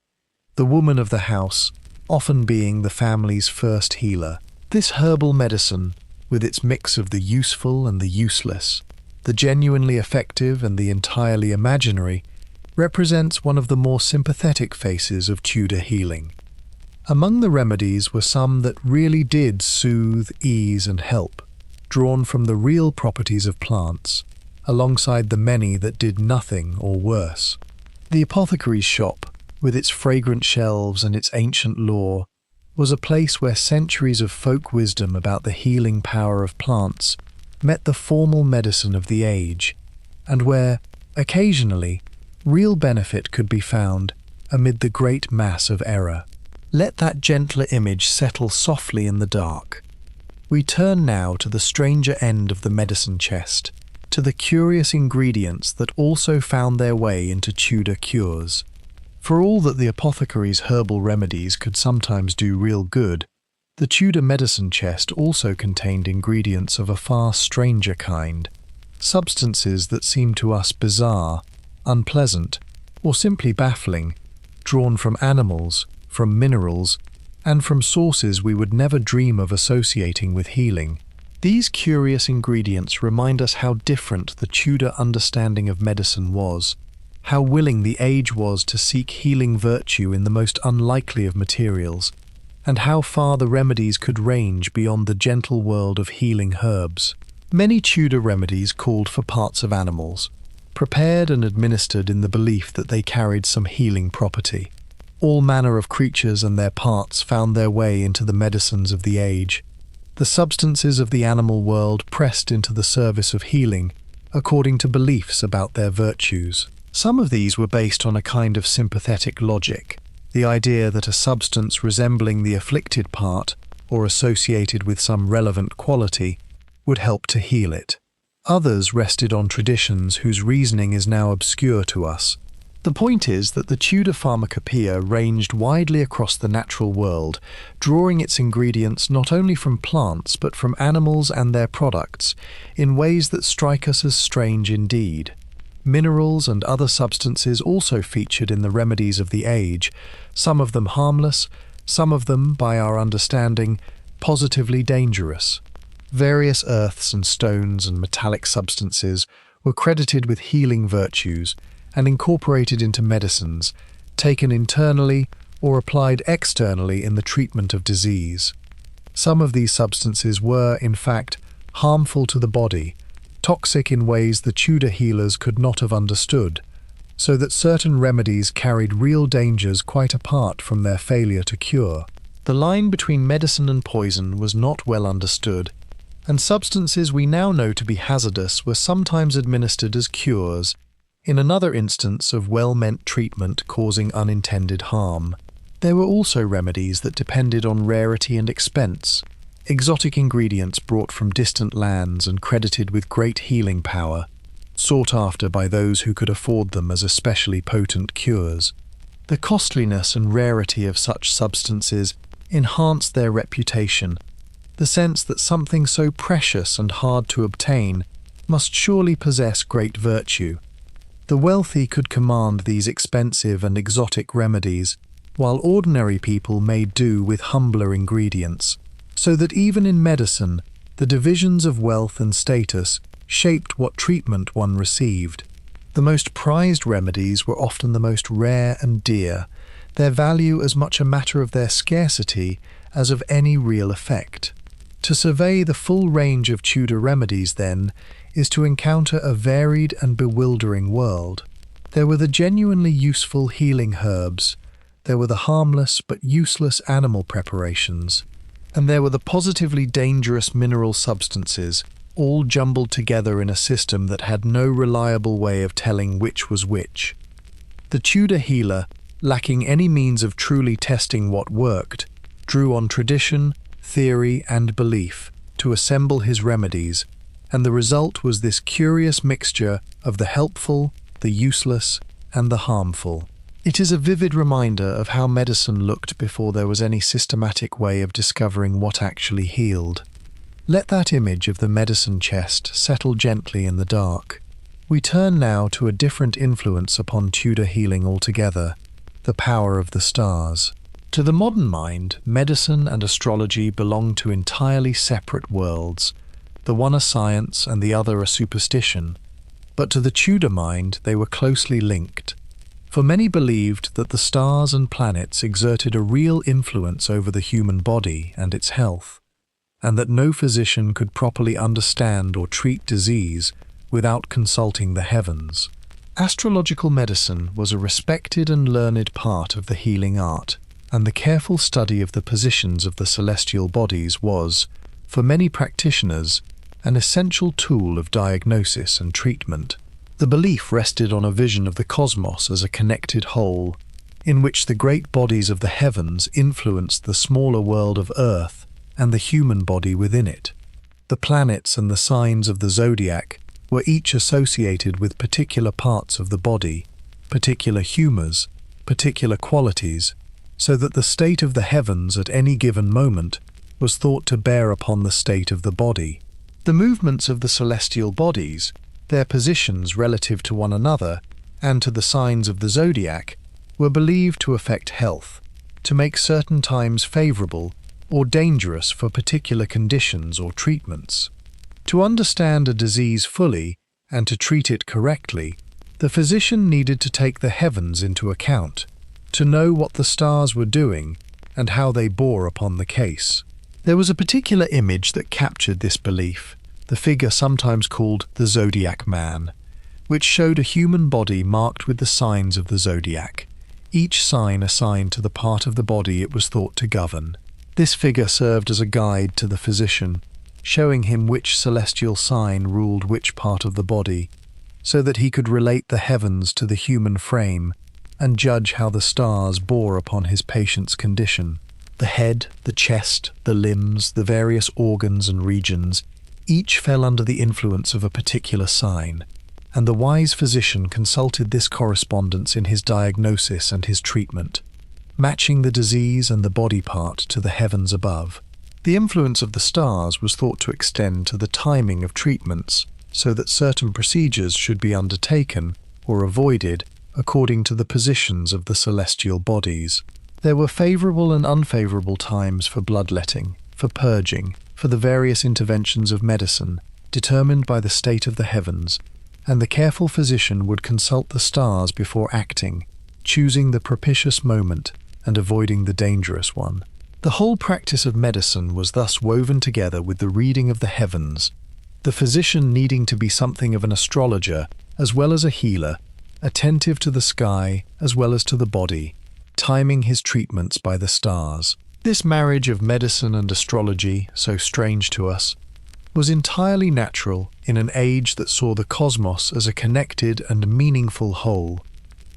the woman of the house often being the family's first healer. This herbal medicine, with its mix of the useful and the useless, the genuinely effective and the entirely imaginary, represents one of the more sympathetic faces of Tudor healing. Among the remedies were some that really did soothe, ease and help, drawn from the real properties of plants, alongside the many that did nothing or worse. The apothecary's shop, with its fragrant shelves and its ancient lore, was a place where centuries of folk wisdom about the healing power of plants met the formal medicine of the age, and where, occasionally, real benefit could be found amid the great mass of error. Let that gentler image settle softly in the dark. We turn now to the stranger end of the medicine chest, to the curious ingredients that also found their way into Tudor cures. For all that the apothecary's herbal remedies could sometimes do real good, the Tudor medicine chest also contained ingredients of a far stranger kind, substances that seem to us bizarre, unpleasant, or simply baffling, drawn from animals, from minerals, and from sources we would never dream of associating with healing. These curious ingredients remind us how different the Tudor understanding of medicine was, how willing the age was to seek healing virtue in the most unlikely of materials, and how far the remedies could range beyond the gentle world of healing herbs. Many Tudor remedies called for parts of animals, prepared and administered in the belief that they carried some healing property. All manner of creatures and their parts found their way into the medicines of the age. The substances of the animal world pressed into the service of healing, according to beliefs about their virtues. Some of these were based on a kind of sympathetic logic, the idea that a substance resembling the afflicted part, or associated with some relevant quality, would help to heal it. Others rested on traditions whose reasoning is now obscure to us. The point is that the Tudor pharmacopoeia ranged widely across the natural world, drawing its ingredients not only from plants but from animals and their products, in ways that strike us as strange indeed. Minerals and other substances also featured in the remedies of the age, some of them harmless, some of them, by our understanding, positively dangerous. Various earths and stones and metallic substances were credited with healing virtues and incorporated into medicines, taken internally or applied externally in the treatment of disease. Some of these substances were, in fact, harmful to the body, toxic in ways the Tudor healers could not have understood, so that certain remedies carried real dangers quite apart from their failure to cure. The line between medicine and poison was not well understood, and substances we now know to be hazardous were sometimes administered as cures, in another instance of well-meant treatment causing unintended harm. There were also remedies that depended on rarity and expense, exotic ingredients brought from distant lands and credited with great healing power, sought after by those who could afford them as especially potent cures. The costliness and rarity of such substances enhanced their reputation, the sense that something so precious and hard to obtain must surely possess great virtue. The wealthy could command these expensive and exotic remedies, while ordinary people made do with humbler ingredients, so that even in medicine, the divisions of wealth and status shaped what treatment one received. The most prized remedies were often the most rare and dear, their value as much a matter of their scarcity as of any real effect. To survey the full range of Tudor remedies, then, is to encounter a varied and bewildering world. There were the genuinely useful healing herbs, there were the harmless but useless animal preparations, and there were the positively dangerous mineral substances, all jumbled together in a system that had no reliable way of telling which was which. The Tudor healer, lacking any means of truly testing what worked, drew on tradition, theory, and belief to assemble his remedies, and the result was this curious mixture of the helpful, the useless, and the harmful. It is a vivid reminder of how medicine looked before there was any systematic way of discovering what actually healed. Let that image of the medicine chest settle gently in the dark. We turn now to a different influence upon Tudor healing altogether, the power of the stars. To the modern mind, medicine and astrology belong to entirely separate worlds, the one a science and the other a superstition, but to the Tudor mind they were closely linked, for many believed that the stars and planets exerted a real influence over the human body and its health, and that no physician could properly understand or treat disease without consulting the heavens. Astrological medicine was a respected and learned part of the healing art, and the careful study of the positions of the celestial bodies was, for many practitioners, an essential tool of diagnosis and treatment. The belief rested on a vision of the cosmos as a connected whole, in which the great bodies of the heavens influenced the smaller world of Earth and the human body within it. The planets and the signs of the zodiac were each associated with particular parts of the body, particular humours, particular qualities, so that the state of the heavens at any given moment was thought to bear upon the state of the body. The movements of the celestial bodies, their positions relative to one another and to the signs of the zodiac, were believed to affect health, to make certain times favourable or dangerous for particular conditions or treatments. To understand a disease fully and to treat it correctly, the physician needed to take the heavens into account, to know what the stars were doing and how they bore upon the case. There was a particular image that captured this belief, the figure sometimes called the Zodiac Man, which showed a human body marked with the signs of the zodiac, each sign assigned to the part of the body it was thought to govern. This figure served as a guide to the physician, showing him which celestial sign ruled which part of the body, so that he could relate the heavens to the human frame and judge how the stars bore upon his patient's condition. The head, the chest, the limbs, the various organs and regions, each fell under the influence of a particular sign, and the wise physician consulted this correspondence in his diagnosis and his treatment, matching the disease and the body part to the heavens above. The influence of the stars was thought to extend to the timing of treatments, so that certain procedures should be undertaken or avoided according to the positions of the celestial bodies. There were favourable and unfavourable times for bloodletting, for purging, for the various interventions of medicine, determined by the state of the heavens, and the careful physician would consult the stars before acting, choosing the propitious moment and avoiding the dangerous one. The whole practice of medicine was thus woven together with the reading of the heavens, the physician needing to be something of an astrologer as well as a healer, attentive to the sky as well as to the body, timing his treatments by the stars. This marriage of medicine and astrology, so strange to us, was entirely natural in an age that saw the cosmos as a connected and meaningful whole,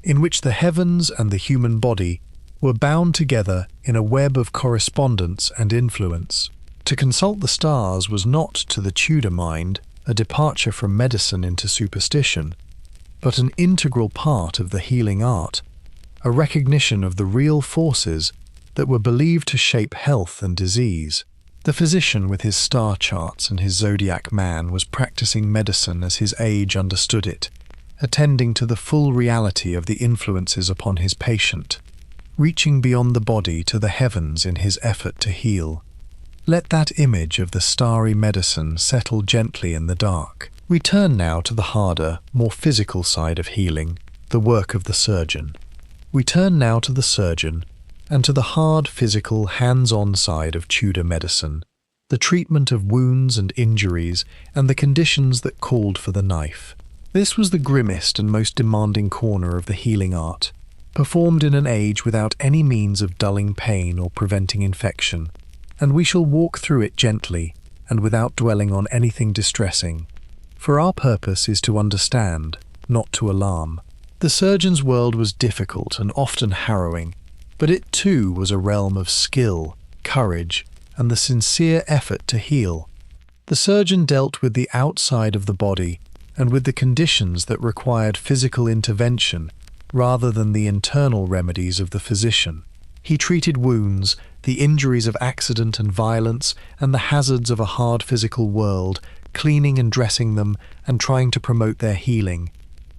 in which the heavens and the human body were bound together in a web of correspondence and influence. To consult the stars was not, to the Tudor mind, a departure from medicine into superstition, but an integral part of the healing art, a recognition of the real forces that were believed to shape health and disease. The physician with his star charts and his zodiac man was practicing medicine as his age understood it, attending to the full reality of the influences upon his patient, reaching beyond the body to the heavens in his effort to heal. Let that image of the starry medicine settle gently in the dark. We turn now to the harder, more physical side of healing, the work of the surgeon. We turn now to the surgeon and to the hard, physical, hands-on side of Tudor medicine, the treatment of wounds and injuries and the conditions that called for the knife. This was the grimmest and most demanding corner of the healing art, performed in an age without any means of dulling pain or preventing infection, and we shall walk through it gently and without dwelling on anything distressing, for our purpose is to understand, not to alarm. The surgeon's world was difficult and often harrowing, but it too was a realm of skill, courage, and the sincere effort to heal. The surgeon dealt with the outside of the body and with the conditions that required physical intervention rather than the internal remedies of the physician. He treated wounds, the injuries of accident and violence, and the hazards of a hard physical world, cleaning and dressing them and trying to promote their healing.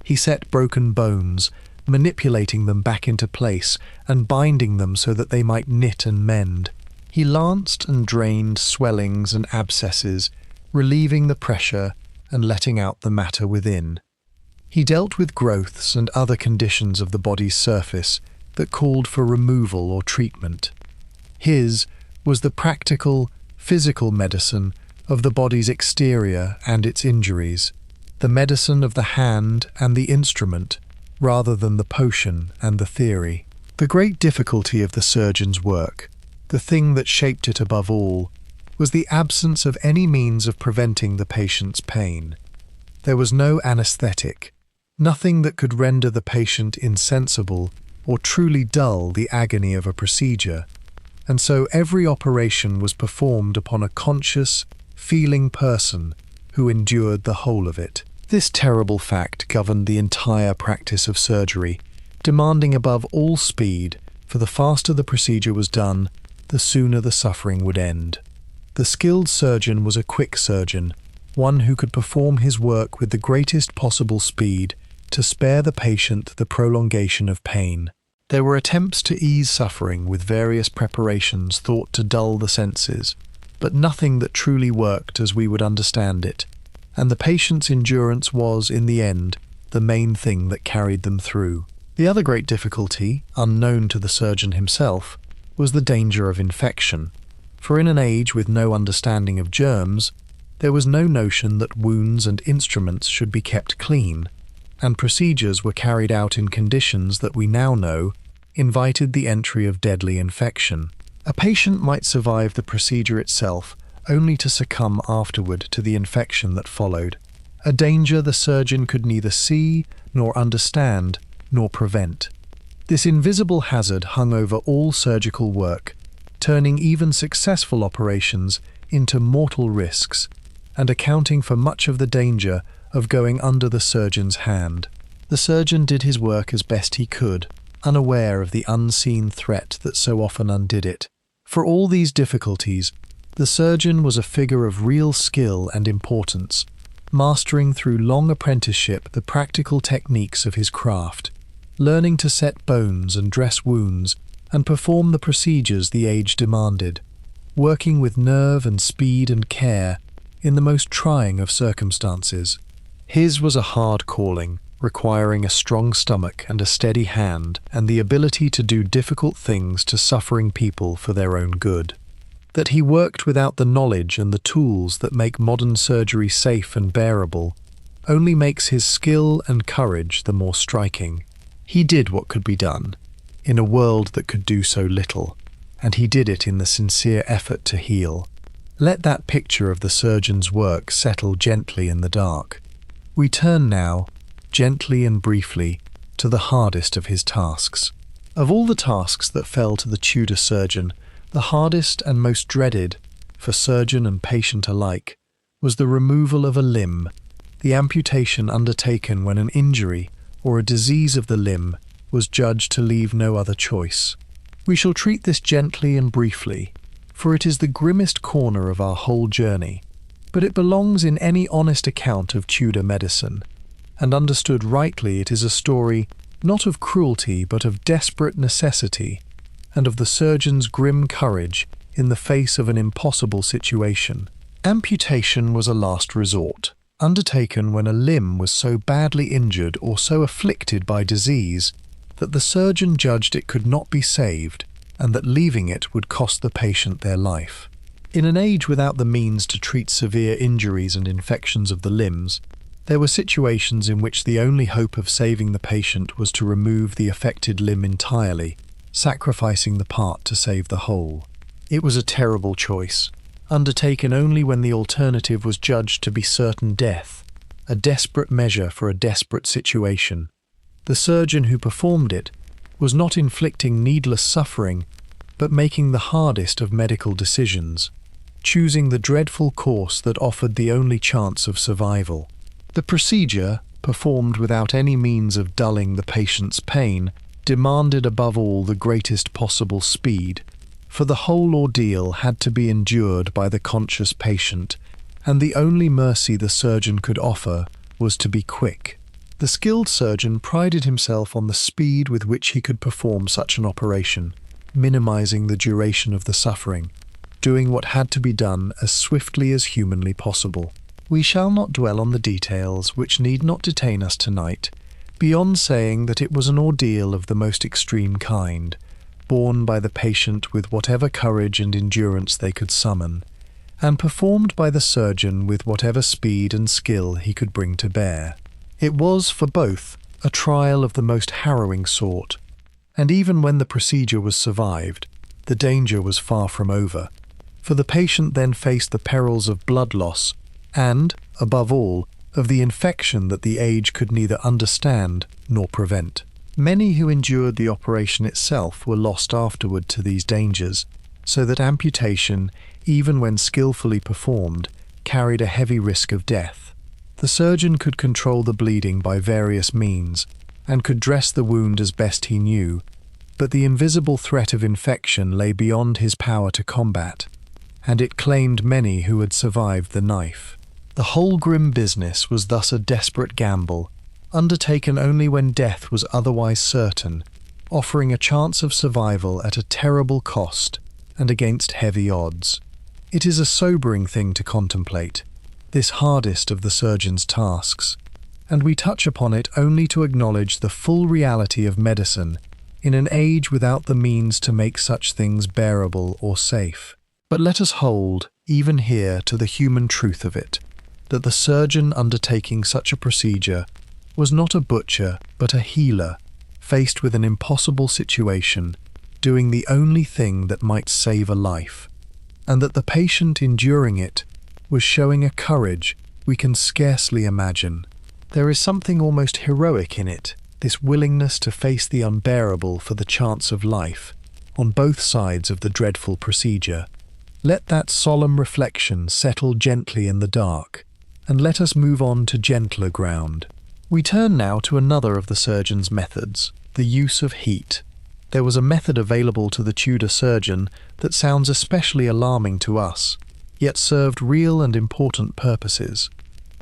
He set broken bones, manipulating them back into place and binding them so that they might knit and mend. He lanced and drained swellings and abscesses, relieving the pressure and letting out the matter within. He dealt with growths and other conditions of the body's surface that called for removal or treatment. His was the practical, physical medicine of the body's exterior and its injuries, the medicine of the hand and the instrument, rather than the potion and the theory. The great difficulty of the surgeon's work, the thing that shaped it above all, was the absence of any means of preventing the patient's pain. There was no anaesthetic, nothing that could render the patient insensible or truly dull the agony of a procedure, and so every operation was performed upon a conscious, feeling person who endured the whole of it. This terrible fact governed the entire practice of surgery, demanding above all speed, for the faster the procedure was done, the sooner the suffering would end. The skilled surgeon was a quick surgeon, one who could perform his work with the greatest possible speed to spare the patient the prolongation of pain. There were attempts to ease suffering with various preparations thought to dull the senses, but nothing that truly worked as we would understand it, and the patient's endurance was, in the end, the main thing that carried them through. The other great difficulty, unknown to the surgeon himself, was the danger of infection, for in an age with no understanding of germs, there was no notion that wounds and instruments should be kept clean, and procedures were carried out in conditions that we now know invited the entry of deadly infection. A patient might survive the procedure itself only to succumb afterward to the infection that followed, a danger the surgeon could neither see nor understand nor prevent. This invisible hazard hung over all surgical work, turning even successful operations into mortal risks, and accounting for much of the danger of going under the surgeon's hand. The surgeon did his work as best he could, unaware of the unseen threat that so often undid it. For all these difficulties, the surgeon was a figure of real skill and importance, mastering through long apprenticeship the practical techniques of his craft, learning to set bones and dress wounds and perform the procedures the age demanded, working with nerve and speed and care in the most trying of circumstances. His was a hard calling, requiring a strong stomach and a steady hand and the ability to do difficult things to suffering people for their own good. That he worked without the knowledge and the tools that make modern surgery safe and bearable only makes his skill and courage the more striking. He did what could be done, in a world that could do so little, and he did it in the sincere effort to heal. Let that picture of the surgeon's work settle gently in the dark. We turn now, gently and briefly, to the hardest of his tasks. Of all the tasks that fell to the Tudor surgeon, the hardest and most dreaded, for surgeon and patient alike, was the removal of a limb, the amputation undertaken when an injury or a disease of the limb was judged to leave no other choice. We shall treat this gently and briefly, for it is the grimmest corner of our whole journey, but it belongs in any honest account of Tudor medicine, and understood rightly it is a story not of cruelty but of desperate necessity, and of the surgeon's grim courage in the face of an impossible situation. Amputation was a last resort, undertaken when a limb was so badly injured or so afflicted by disease that the surgeon judged it could not be saved and that leaving it would cost the patient their life. In an age without the means to treat severe injuries and infections of the limbs, there were situations in which the only hope of saving the patient was to remove the affected limb entirely, sacrificing the part to save the whole. It was a terrible choice, undertaken only when the alternative was judged to be certain death, a desperate measure for a desperate situation. The surgeon who performed it was not inflicting needless suffering, but making the hardest of medical decisions, choosing the dreadful course that offered the only chance of survival. The procedure, performed without any means of dulling the patient's pain, demanded above all the greatest possible speed, for the whole ordeal had to be endured by the conscious patient, and the only mercy the surgeon could offer was to be quick. The skilled surgeon prided himself on the speed with which he could perform such an operation, minimizing the duration of the suffering, doing what had to be done as swiftly as humanly possible. We shall not dwell on the details, which need not detain us tonight, beyond saying that it was an ordeal of the most extreme kind, borne by the patient with whatever courage and endurance they could summon, and performed by the surgeon with whatever speed and skill he could bring to bear. It was, for both, a trial of the most harrowing sort, and even when the procedure was survived, the danger was far from over, for the patient then faced the perils of blood loss and, above all, of the infection that the age could neither understand nor prevent. Many who endured the operation itself were lost afterward to these dangers, so that amputation, even when skillfully performed, carried a heavy risk of death. The surgeon could control the bleeding by various means, and could dress the wound as best he knew, but the invisible threat of infection lay beyond his power to combat, and it claimed many who had survived the knife. The whole grim business was thus a desperate gamble, undertaken only when death was otherwise certain, offering a chance of survival at a terrible cost and against heavy odds. It is a sobering thing to contemplate, this hardest of the surgeon's tasks, and we touch upon it only to acknowledge the full reality of medicine in an age without the means to make such things bearable or safe. But let us hold, even here, to the human truth of it, that the surgeon undertaking such a procedure was not a butcher but a healer, faced with an impossible situation, doing the only thing that might save a life, and that the patient enduring it was showing a courage we can scarcely imagine. There is something almost heroic in it, this willingness to face the unbearable for the chance of life, on both sides of the dreadful procedure. Let that solemn reflection settle gently in the dark, and let us move on to gentler ground. We turn now to another of the surgeon's methods, the use of heat. There was a method available to the Tudor surgeon that sounds especially alarming to us, yet served real and important purposes.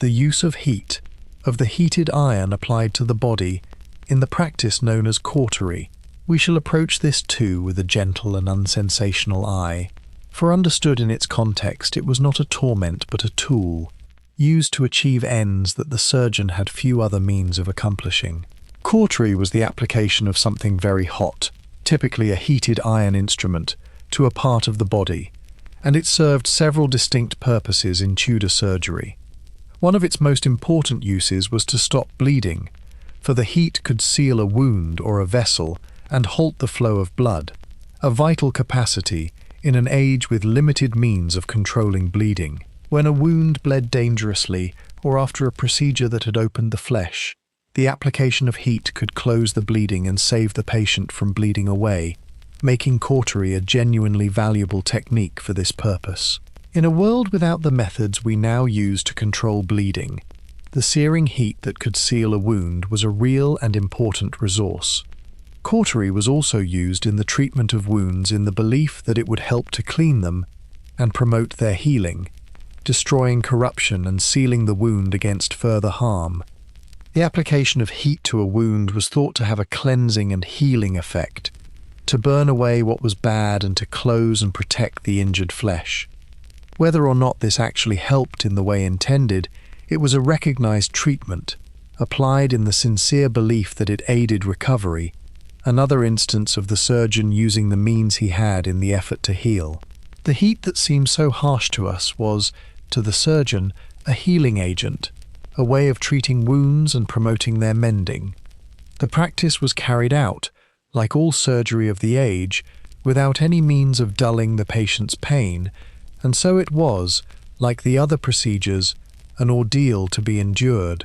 The use of heat, of the heated iron applied to the body, in the practice known as cautery. We shall approach this too with a gentle and unsensational eye, for understood in its context it was not a torment but a tool, used to achieve ends that the surgeon had few other means of accomplishing. Cautery was the application of something very hot, typically a heated iron instrument, to a part of the body, and it served several distinct purposes in Tudor surgery. One of its most important uses was to stop bleeding, for the heat could seal a wound or a vessel and halt the flow of blood, a vital capacity in an age with limited means of controlling bleeding. When a wound bled dangerously or after a procedure that had opened the flesh, the application of heat could close the bleeding and save the patient from bleeding away, making cautery a genuinely valuable technique for this purpose. In a world without the methods we now use to control bleeding, the searing heat that could seal a wound was a real and important resource. Cautery was also used in the treatment of wounds in the belief that it would help to clean them and promote their healing, destroying corruption and sealing the wound against further harm. The application of heat to a wound was thought to have a cleansing and healing effect, to burn away what was bad and to close and protect the injured flesh. Whether or not this actually helped in the way intended, it was a recognized treatment, applied in the sincere belief that it aided recovery, another instance of the surgeon using the means he had in the effort to heal. The heat that seemed so harsh to us was, to the surgeon, a healing agent, a way of treating wounds and promoting their mending. The practice was carried out, like all surgery of the age, without any means of dulling the patient's pain, and so it was, like the other procedures, an ordeal to be endured.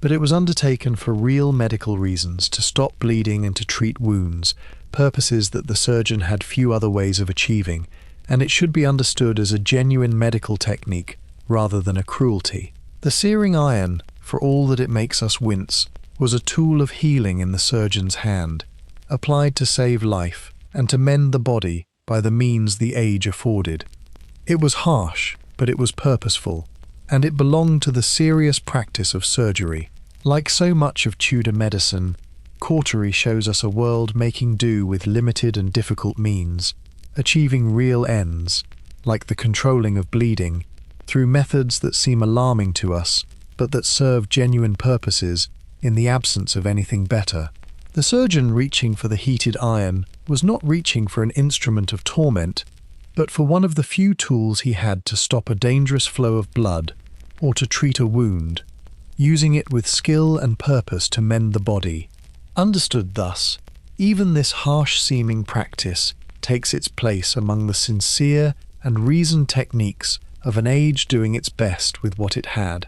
But it was undertaken for real medical reasons, to stop bleeding and to treat wounds, purposes that the surgeon had few other ways of achieving, and it should be understood as a genuine medical technique rather than a cruelty. The searing iron, for all that it makes us wince, was a tool of healing in the surgeon's hand, applied to save life and to mend the body by the means the age afforded. It was harsh, but it was purposeful, and it belonged to the serious practice of surgery. Like so much of Tudor medicine, cautery shows us a world making do with limited and difficult means, achieving real ends, like the controlling of bleeding, through methods that seem alarming to us, but that serve genuine purposes in the absence of anything better. The surgeon reaching for the heated iron was not reaching for an instrument of torment, but for one of the few tools he had to stop a dangerous flow of blood or to treat a wound, using it with skill and purpose to mend the body. Understood thus, even this harsh-seeming practice takes its place among the sincere and reasoned techniques of an age doing its best with what it had.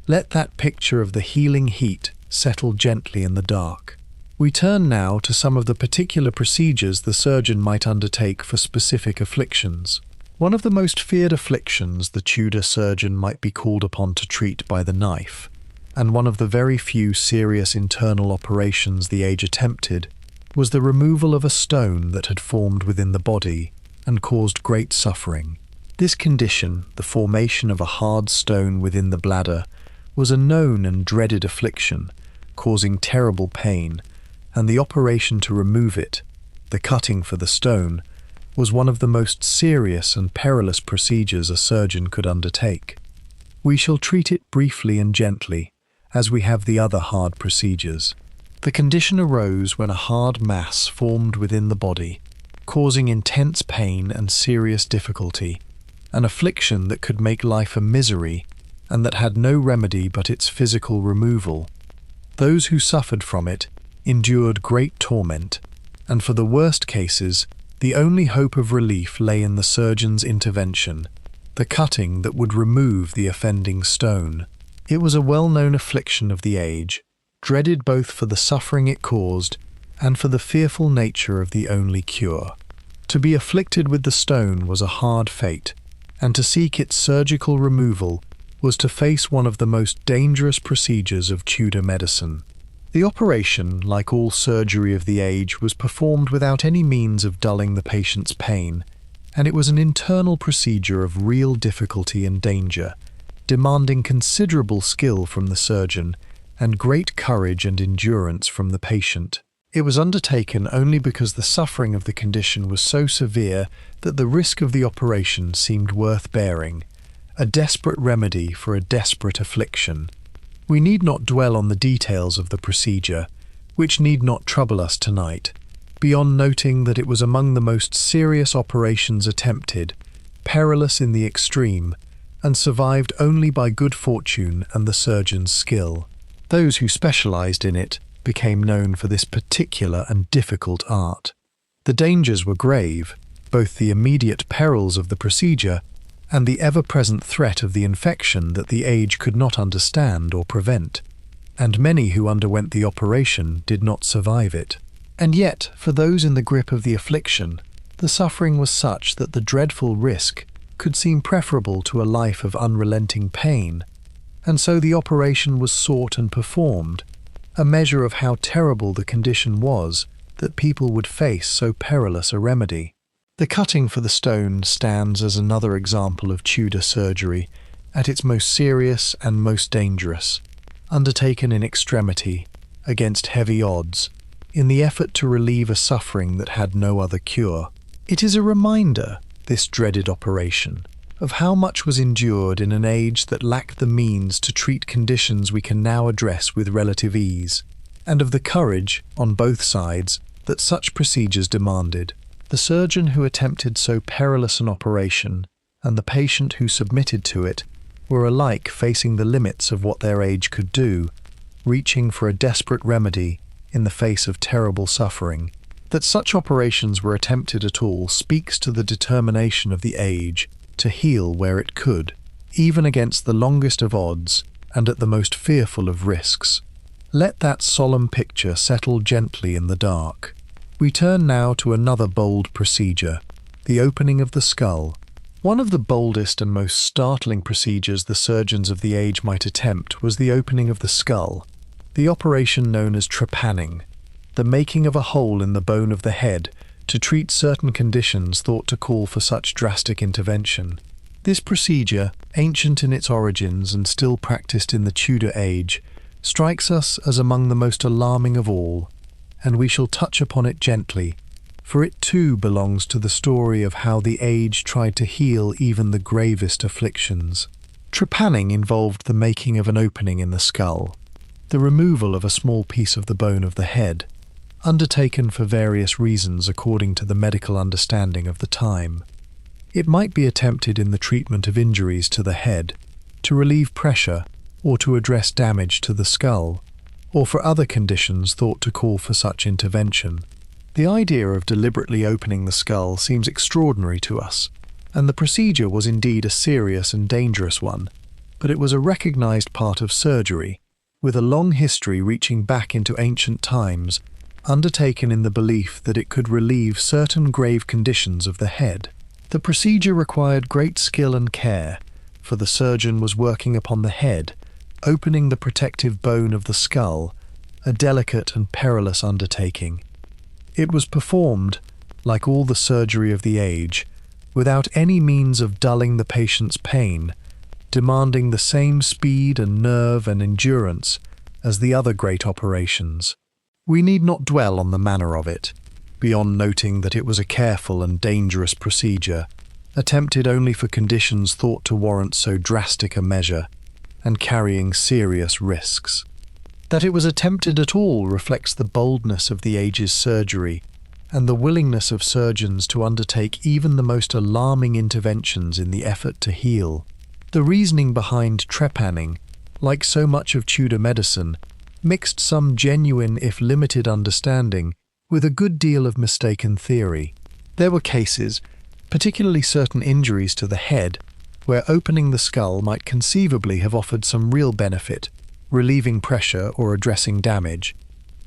Let that picture of the healing heat settle gently in the dark. We turn now to some of the particular procedures the surgeon might undertake for specific afflictions. One of the most feared afflictions the Tudor surgeon might be called upon to treat by the knife, and one of the very few serious internal operations the age attempted, was the removal of a stone that had formed within the body and caused great suffering. This condition, the formation of a hard stone within the bladder, was a known and dreaded affliction, causing terrible pain, and the operation to remove it, the cutting for the stone, was one of the most serious and perilous procedures a surgeon could undertake. We shall treat it briefly and gently, as we have the other hard procedures. The condition arose when a hard mass formed within the body, causing intense pain and serious difficulty, an affliction that could make life a misery and that had no remedy but its physical removal. Those who suffered from it endured great torment, and for the worst cases, the only hope of relief lay in the surgeon's intervention, the cutting that would remove the offending stone. It was a well-known affliction of the age, dreaded both for the suffering it caused and for the fearful nature of the only cure. To be afflicted with the stone was a hard fate, and to seek its surgical removal was to face one of the most dangerous procedures of Tudor medicine. The operation, like all surgery of the age, was performed without any means of dulling the patient's pain, and it was an internal procedure of real difficulty and danger, demanding considerable skill from the surgeon and great courage and endurance from the patient. It was undertaken only because the suffering of the condition was so severe that the risk of the operation seemed worth bearing, a desperate remedy for a desperate affliction. We need not dwell on the details of the procedure, which need not trouble us tonight, beyond noting that it was among the most serious operations attempted, perilous in the extreme, and survived only by good fortune and the surgeon's skill. Those who specialized in it became known for this particular and difficult art. The dangers were grave, both the immediate perils of the procedure and the ever-present threat of the infection that the age could not understand or prevent, and many who underwent the operation did not survive it. And yet, for those in the grip of the affliction, the suffering was such that the dreadful risk could seem preferable to a life of unrelenting pain, and so the operation was sought and performed, a measure of how terrible the condition was that people would face so perilous a remedy. The cutting for the stone stands as another example of Tudor surgery, at its most serious and most dangerous, undertaken in extremity, against heavy odds, in the effort to relieve a suffering that had no other cure. It is a reminder, this dreaded operation, of how much was endured in an age that lacked the means to treat conditions we can now address with relative ease, and of the courage, on both sides, that such procedures demanded. The surgeon who attempted so perilous an operation, and the patient who submitted to it, were alike facing the limits of what their age could do, reaching for a desperate remedy in the face of terrible suffering. That such operations were attempted at all speaks to the determination of the age to heal where it could, even against the longest of odds and at the most fearful of risks. Let that solemn picture settle gently in the dark. We turn now to another bold procedure, the opening of the skull. One of the boldest and most startling procedures the surgeons of the age might attempt was the opening of the skull, the operation known as trepanning, the making of a hole in the bone of the head to treat certain conditions thought to call for such drastic intervention. This procedure, ancient in its origins and still practiced in the Tudor age, strikes us as among the most alarming of all, and we shall touch upon it gently, for it too belongs to the story of how the age tried to heal even the gravest afflictions. Trepanning involved the making of an opening in the skull, the removal of a small piece of the bone of the head, undertaken for various reasons according to the medical understanding of the time. It might be attempted in the treatment of injuries to the head, to relieve pressure, or to address damage to the skull, or for other conditions thought to call for such intervention. The idea of deliberately opening the skull seems extraordinary to us, and the procedure was indeed a serious and dangerous one, but it was a recognized part of surgery, with a long history reaching back into ancient times, undertaken in the belief that it could relieve certain grave conditions of the head. The procedure required great skill and care, for the surgeon was working upon the head, opening the protective bone of the skull, a delicate and perilous undertaking. It was performed, like all the surgery of the age, without any means of dulling the patient's pain, demanding the same speed and nerve and endurance as the other great operations. We need not dwell on the manner of it, beyond noting that it was a careful and dangerous procedure, attempted only for conditions thought to warrant so drastic a measure, and carrying serious risks. That it was attempted at all reflects the boldness of the age's surgery and the willingness of surgeons to undertake even the most alarming interventions in the effort to heal. The reasoning behind trepanning, like so much of Tudor medicine, mixed some genuine if limited understanding with a good deal of mistaken theory. There were cases, particularly certain injuries to the head, where opening the skull might conceivably have offered some real benefit, relieving pressure or addressing damage,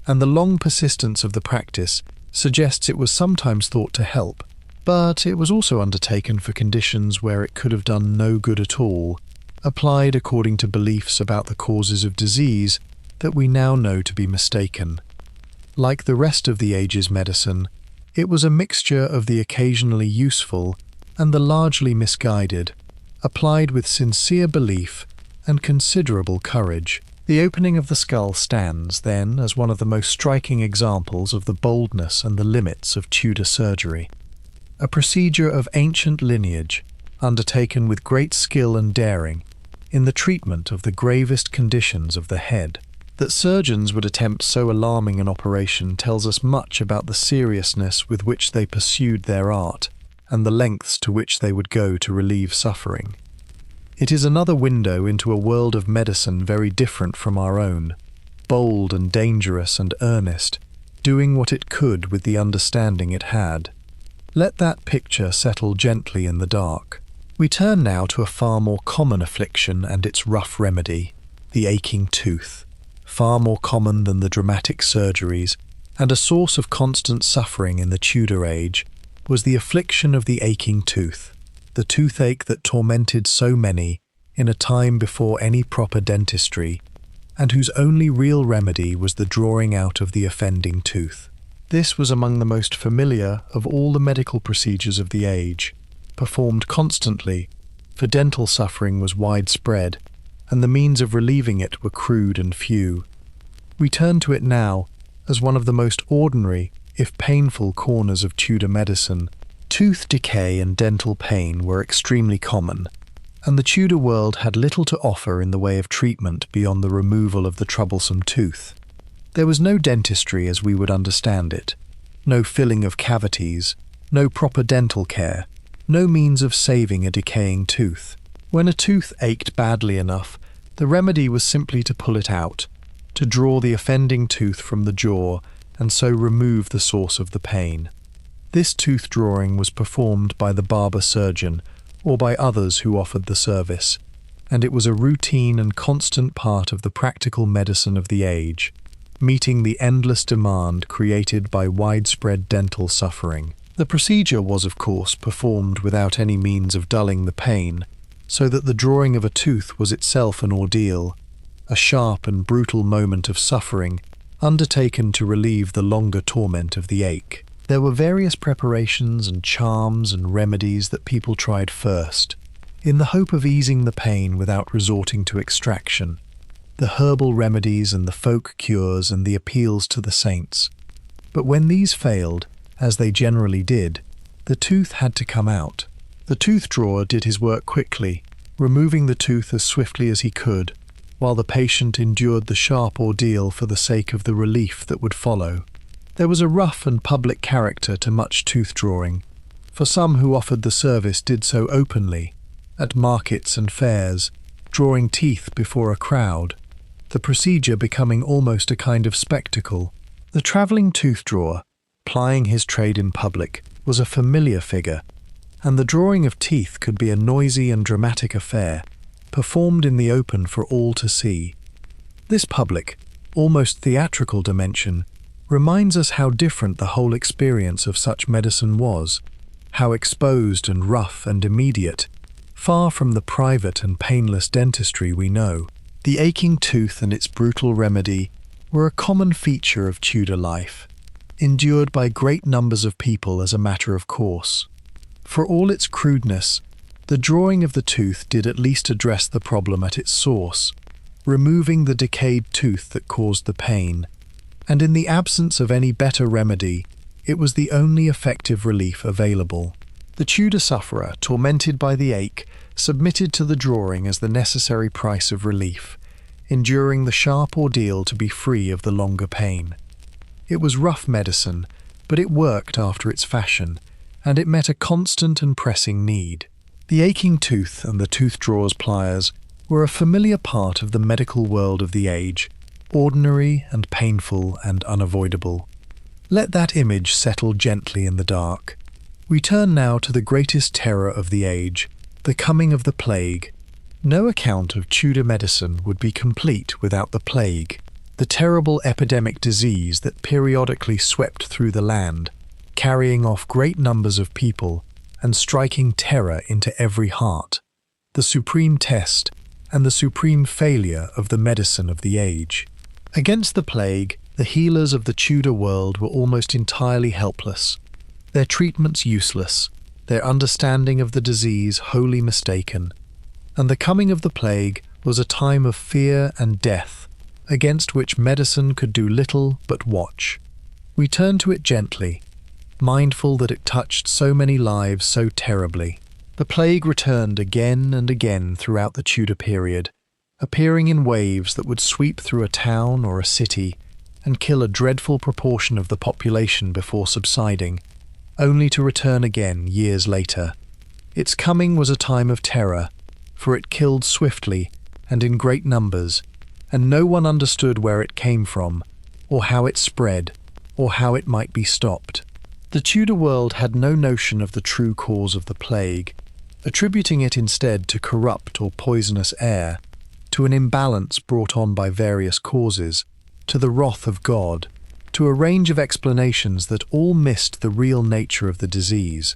and the long persistence of the practice suggests it was sometimes thought to help, But it was also undertaken for conditions where it could have done no good at all, applied according to beliefs about the causes of disease that we now know to be mistaken. Like the rest of the age's medicine, it was a mixture of the occasionally useful and the largely misguided, applied with sincere belief and considerable courage. The opening of the skull stands, then, as one of the most striking examples of the boldness and the limits of Tudor surgery. A procedure of ancient lineage, undertaken with great skill and daring, in the treatment of the gravest conditions of the head. That surgeons would attempt so alarming an operation tells us much about the seriousness with which they pursued their art, and the lengths to which they would go to relieve suffering. It is another window into a world of medicine very different from our own, bold and dangerous and earnest, doing what it could with the understanding it had. Let that picture settle gently in the dark. We turn now to a far more common affliction and its rough remedy, the aching tooth. Far more common than the dramatic surgeries, and a source of constant suffering in the Tudor age, was the affliction of the aching tooth, the toothache that tormented so many in a time before any proper dentistry, and whose only real remedy was the drawing out of the offending tooth. This was among the most familiar of all the medical procedures of the age, performed constantly, for dental suffering was widespread, and the means of relieving it were crude and few. We turn to it now as one of the most ordinary, if painful, corners of Tudor medicine. Tooth decay and dental pain were extremely common, and the Tudor world had little to offer in the way of treatment beyond the removal of the troublesome tooth. There was no dentistry as we would understand it, no filling of cavities, no proper dental care, no means of saving a decaying tooth. When a tooth ached badly enough, the remedy was simply to pull it out, to draw the offending tooth from the jaw and so remove the source of the pain. This tooth drawing was performed by the barber surgeon or by others who offered the service, and it was a routine and constant part of the practical medicine of the age, meeting the endless demand created by widespread dental suffering. The procedure was, of course, performed without any means of dulling the pain, so that the drawing of a tooth was itself an ordeal, a sharp and brutal moment of suffering, undertaken to relieve the longer torment of the ache. There were various preparations and charms and remedies that people tried first, in the hope of easing the pain without resorting to extraction. The herbal remedies and the folk cures and the appeals to the saints. But when these failed, as they generally did, the tooth had to come out. The tooth drawer did his work quickly, removing the tooth as swiftly as he could, while the patient endured the sharp ordeal for the sake of the relief that would follow. There was a rough and public character to much tooth drawing, for some who offered the service did so openly, at markets and fairs, drawing teeth before a crowd, the procedure becoming almost a kind of spectacle. The travelling tooth drawer, plying his trade in public, was a familiar figure, and the drawing of teeth could be a noisy and dramatic affair, performed in the open for all to see. This public, almost theatrical dimension reminds us how different the whole experience of such medicine was, how exposed and rough and immediate, far from the private and painless dentistry we know. The aching tooth and its brutal remedy were a common feature of Tudor life, endured by great numbers of people as a matter of course. For all its crudeness, the drawing of the tooth did at least address the problem at its source, removing the decayed tooth that caused the pain, and in the absence of any better remedy, it was the only effective relief available. The Tudor sufferer, tormented by the ache, submitted to the drawing as the necessary price of relief, enduring the sharp ordeal to be free of the longer pain. It was rough medicine, but it worked after its fashion, and it met a constant and pressing need. The aching tooth and the tooth drawer's pliers were a familiar part of the medical world of the age, ordinary and painful and unavoidable. Let that image settle gently in the dark. We turn now to the greatest terror of the age, the coming of the plague. No account of Tudor medicine would be complete without the plague, the terrible epidemic disease that periodically swept through the land, carrying off great numbers of people and striking terror into every heart. The supreme test and the supreme failure of the medicine of the age. Against the plague, the healers of the Tudor world were almost entirely helpless, their treatments useless, their understanding of the disease wholly mistaken, and the coming of the plague was a time of fear and death, against which medicine could do little but watch. We turn to it gently, mindful that it touched so many lives so terribly. The plague returned again and again throughout the Tudor period, appearing in waves that would sweep through a town or a city and kill a dreadful proportion of the population before subsiding, only to return again years later. Its coming was a time of terror, for it killed swiftly and in great numbers, and no one understood where it came from, or how it spread, or how it might be stopped. The Tudor world had no notion of the true cause of the plague, attributing it instead to corrupt or poisonous air, to an imbalance brought on by various causes, to the wrath of God, to a range of explanations that all missed the real nature of the disease.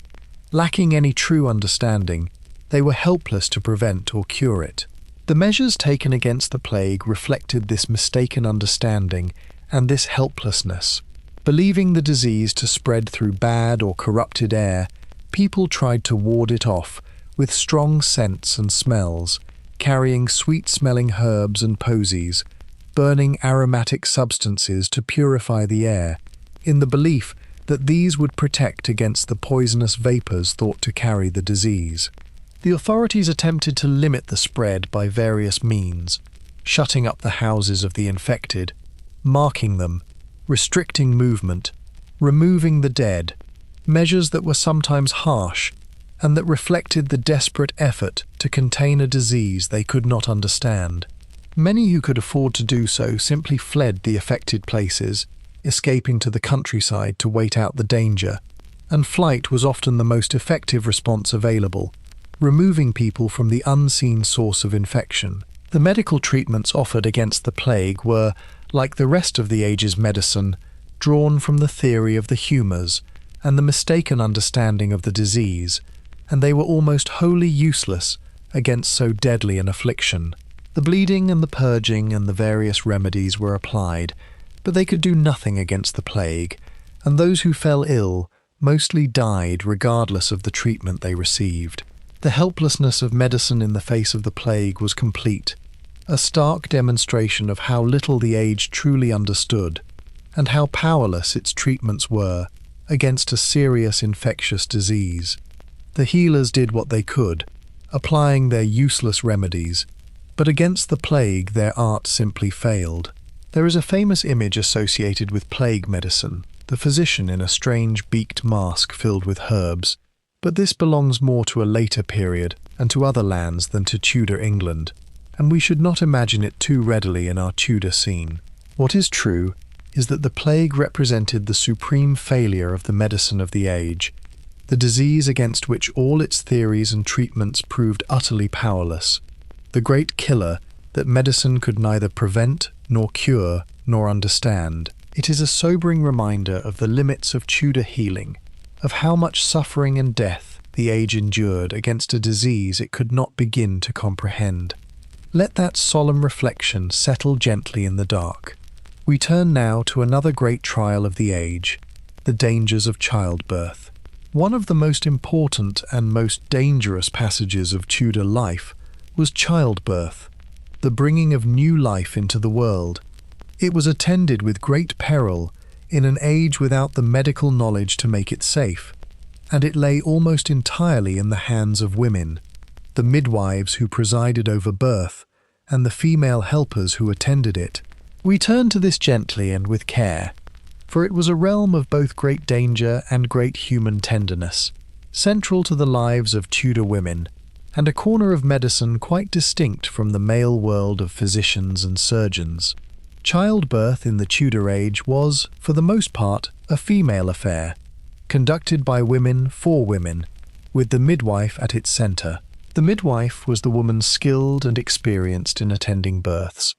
Lacking any true understanding, they were helpless to prevent or cure it. The measures taken against the plague reflected this mistaken understanding and this helplessness. Believing the disease to spread through bad or corrupted air, people tried to ward it off with strong scents and smells, carrying sweet-smelling herbs and posies, burning aromatic substances to purify the air, in the belief that these would protect against the poisonous vapors thought to carry the disease. The authorities attempted to limit the spread by various means, shutting up the houses of the infected, marking them, restricting movement, removing the dead, measures that were sometimes harsh and that reflected the desperate effort to contain a disease they could not understand. Many who could afford to do so simply fled the affected places, escaping to the countryside to wait out the danger, and flight was often the most effective response available, removing people from the unseen source of infection. The medical treatments offered against the plague were, like the rest of the age's medicine, drawn from the theory of the humours and the mistaken understanding of the disease, and they were almost wholly useless against so deadly an affliction. The bleeding and the purging and the various remedies were applied, but they could do nothing against the plague, and those who fell ill mostly died regardless of the treatment they received. The helplessness of medicine in the face of the plague was complete, a stark demonstration of how little the age truly understood, and how powerless its treatments were against a serious infectious disease. The healers did what they could, applying their useless remedies, but against the plague their art simply failed. There is a famous image associated with plague medicine, the physician in a strange beaked mask filled with herbs, but this belongs more to a later period and to other lands than to Tudor England, and we should not imagine it too readily in our Tudor scene. What is true is that the plague represented the supreme failure of the medicine of the age, the disease against which all its theories and treatments proved utterly powerless, the great killer that medicine could neither prevent nor cure nor understand. It is a sobering reminder of the limits of Tudor healing, of how much suffering and death the age endured against a disease it could not begin to comprehend. Let that solemn reflection settle gently in the dark. We turn now to another great trial of the age, the dangers of childbirth. One of the most important and most dangerous passages of Tudor life was childbirth, the bringing of new life into the world. It was attended with great peril in an age without the medical knowledge to make it safe, and it lay almost entirely in the hands of women, the midwives who presided over birth, and the female helpers who attended it. We turn to this gently and with care, for it was a realm of both great danger and great human tenderness, central to the lives of Tudor women, and a corner of medicine quite distinct from the male world of physicians and surgeons. Childbirth in the Tudor age was, for the most part, a female affair, conducted by women for women, with the midwife at its centre. The midwife was the woman skilled and experienced in attending births,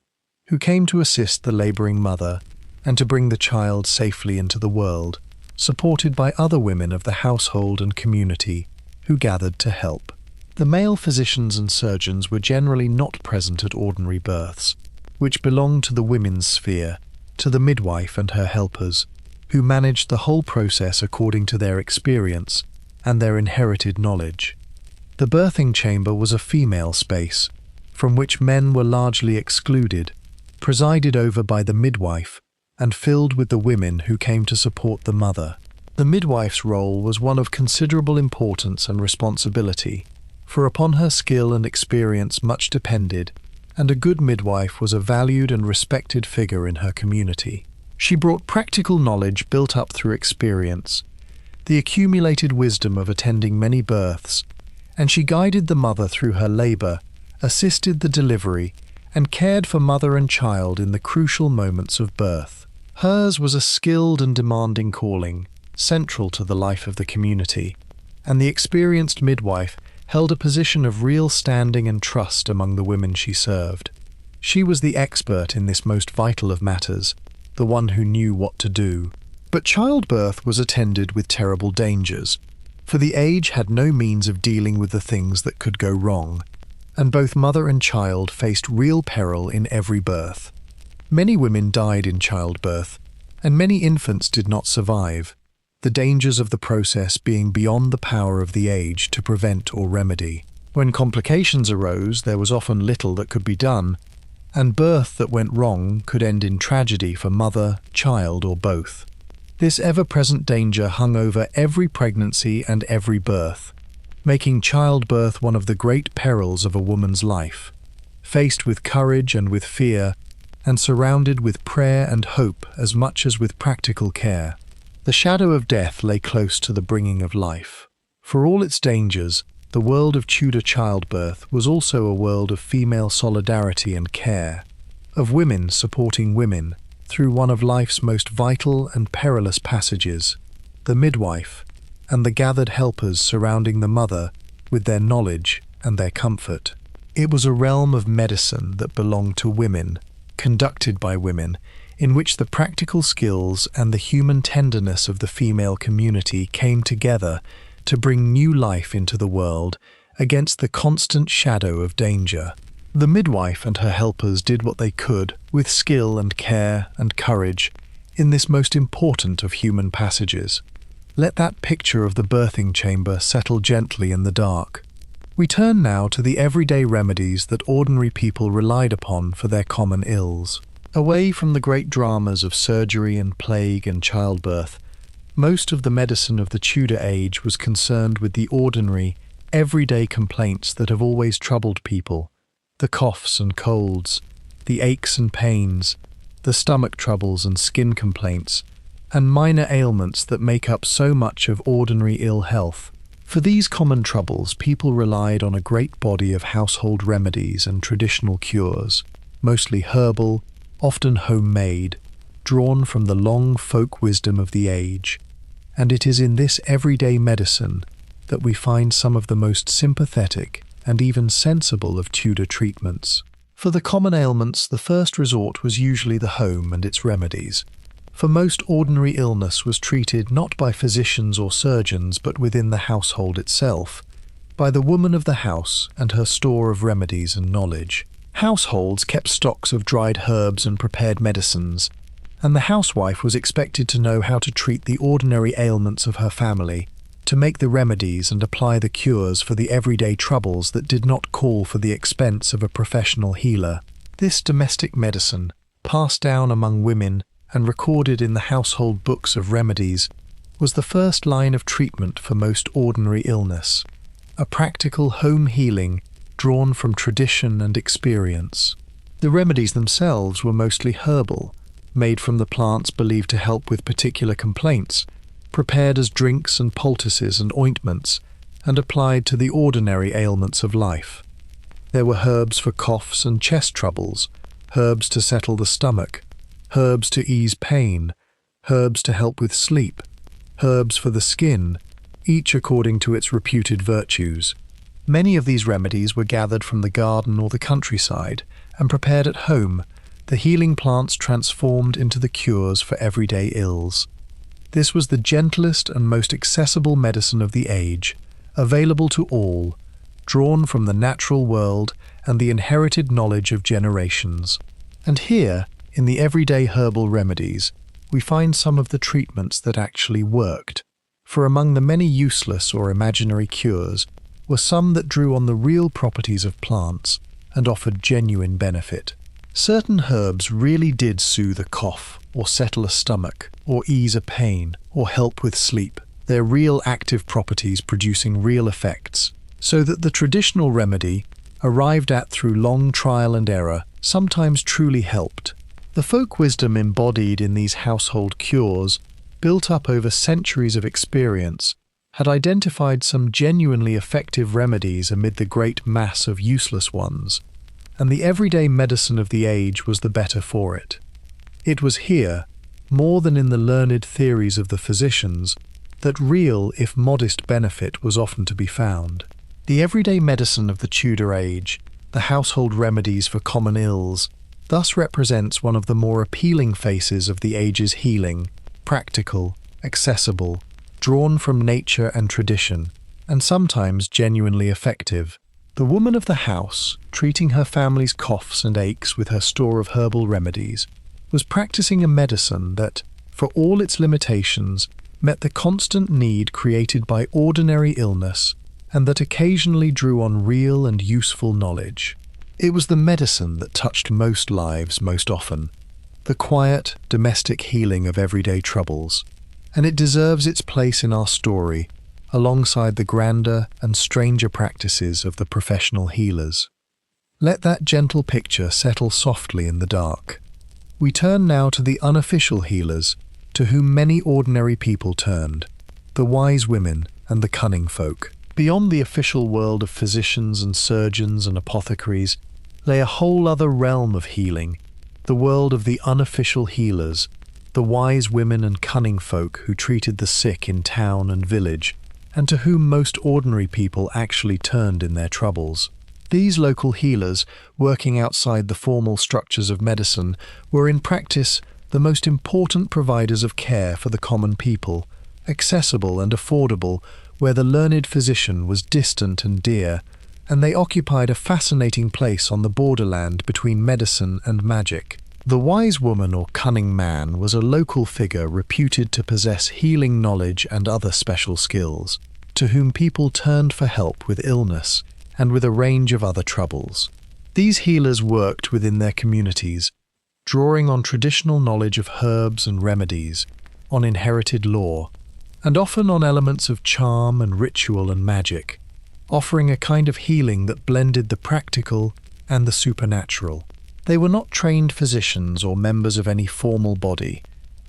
who came to assist the labouring mother and to bring the child safely into the world. supported by other women of the household and community who gathered to help. The male physicians and surgeons were generally not present at ordinary births, which belonged to the women's sphere, to the midwife and her helpers, who managed the whole process according to their experience and their inherited knowledge. The birthing chamber was a female space, from which men were largely excluded, presided over by the midwife, and filled with the women who came to support the mother. The midwife's role was one of considerable importance and responsibility, for upon her skill and experience much depended, and a good midwife was a valued and respected figure in her community. She brought practical knowledge built up through experience, the accumulated wisdom of attending many births, and she guided the mother through her labour, assisted the delivery, and cared for mother and child in the crucial moments of birth. Hers was a skilled and demanding calling, central to the life of the community, and the experienced midwife held a position of real standing and trust among the women she served. She was the expert in this most vital of matters, the one who knew what to do. But childbirth was attended with terrible dangers, for the age had no means of dealing with the things that could go wrong, and both mother and child faced real peril in every birth. Many women died in childbirth, and many infants did not survive, the dangers of the process being beyond the power of the age to prevent or remedy. When complications arose, there was often little that could be done, and birth that went wrong could end in tragedy for mother, child, or both. This ever-present danger hung over every pregnancy and every birth, making childbirth one of the great perils of a woman's life. Faced with courage and with fear, and surrounded with prayer and hope as much as with practical care, the shadow of death lay close to the bringing of life. For all its dangers, the world of Tudor childbirth was also a world of female solidarity and care, of women supporting women through one of life's most vital and perilous passages, the midwife, and the gathered helpers surrounding the mother with their knowledge and their comfort. It was a realm of medicine that belonged to women, conducted by women, in which the practical skills and the human tenderness of the female community came together to bring new life into the world against the constant shadow of danger. The midwife and her helpers did what they could, with skill and care and courage, in this most important of human passages. Let that picture of the birthing chamber settle gently in the dark. We turn now to the everyday remedies that ordinary people relied upon for their common ills. Away from the great dramas of surgery and plague and childbirth, most of the medicine of the Tudor age was concerned with the ordinary, everyday complaints that have always troubled people: the coughs and colds, the aches and pains, the stomach troubles and skin complaints, and minor ailments that make up so much of ordinary ill health. For these common troubles, people relied on a great body of household remedies and traditional cures, mostly herbal, often homemade, drawn from the long folk wisdom of the age. And it is in this everyday medicine that we find some of the most sympathetic and even sensible of Tudor treatments. For the common ailments, the first resort was usually the home and its remedies. For most ordinary illness was treated not by physicians or surgeons, but within the household itself, by the woman of the house and her store of remedies and knowledge. Households kept stocks of dried herbs and prepared medicines, and the housewife was expected to know how to treat the ordinary ailments of her family, to make the remedies and apply the cures for the everyday troubles that did not call for the expense of a professional healer. This domestic medicine, passed down among women and recorded in the household books of remedies, was the first line of treatment for most ordinary illness, a practical home healing drawn from tradition and experience. The remedies themselves were mostly herbal, made from the plants believed to help with particular complaints, prepared as drinks and poultices and ointments, and applied to the ordinary ailments of life. There were herbs for coughs and chest troubles, herbs to settle the stomach, herbs to ease pain, herbs to help with sleep, herbs for the skin, each according to its reputed virtues. Many of these remedies were gathered from the garden or the countryside and prepared at home, the healing plants transformed into the cures for everyday ills. This was the gentlest and most accessible medicine of the age, available to all, drawn from the natural world and the inherited knowledge of generations. And here, in the everyday herbal remedies, we find some of the treatments that actually worked. For among the many useless or imaginary cures were some that drew on the real properties of plants and offered genuine benefit. Certain herbs really did soothe a cough, or settle a stomach, or ease a pain, or help with sleep, their real active properties producing real effects, so that the traditional remedy, arrived at through long trial and error, sometimes truly helped. The folk wisdom embodied in these household cures, built up over centuries of experience, had identified some genuinely effective remedies amid the great mass of useless ones, and the everyday medicine of the age was the better for it. It was here, more than in the learned theories of the physicians, that real, if modest, benefit was often to be found. The everyday medicine of the Tudor age, the household remedies for common ills, thus represents one of the more appealing faces of the age's healing, practical, accessible, drawn from nature and tradition, and sometimes genuinely effective. The woman of the house, treating her family's coughs and aches with her store of herbal remedies, was practicing a medicine that, for all its limitations, met the constant need created by ordinary illness, and that occasionally drew on real and useful knowledge. It was the medicine that touched most lives most often, the quiet, domestic healing of everyday troubles, and it deserves its place in our story, alongside the grander and stranger practices of the professional healers. Let that gentle picture settle softly in the dark. We turn now to the unofficial healers, to whom many ordinary people turned, the wise women and the cunning folk. Beyond the official world of physicians and surgeons and apothecaries lay a whole other realm of healing, the world of the unofficial healers, the wise women and cunning folk who treated the sick in town and village, and to whom most ordinary people actually turned in their troubles. These local healers, working outside the formal structures of medicine, were in practice the most important providers of care for the common people, accessible and affordable where the learned physician was distant and dear, and they occupied a fascinating place on the borderland between medicine and magic. The wise woman or cunning man was a local figure reputed to possess healing knowledge and other special skills, to whom people turned for help with illness and with a range of other troubles. These healers worked within their communities, drawing on traditional knowledge of herbs and remedies, on inherited lore, and often on elements of charm and ritual and magic, offering a kind of healing that blended the practical and the supernatural. They were not trained physicians or members of any formal body,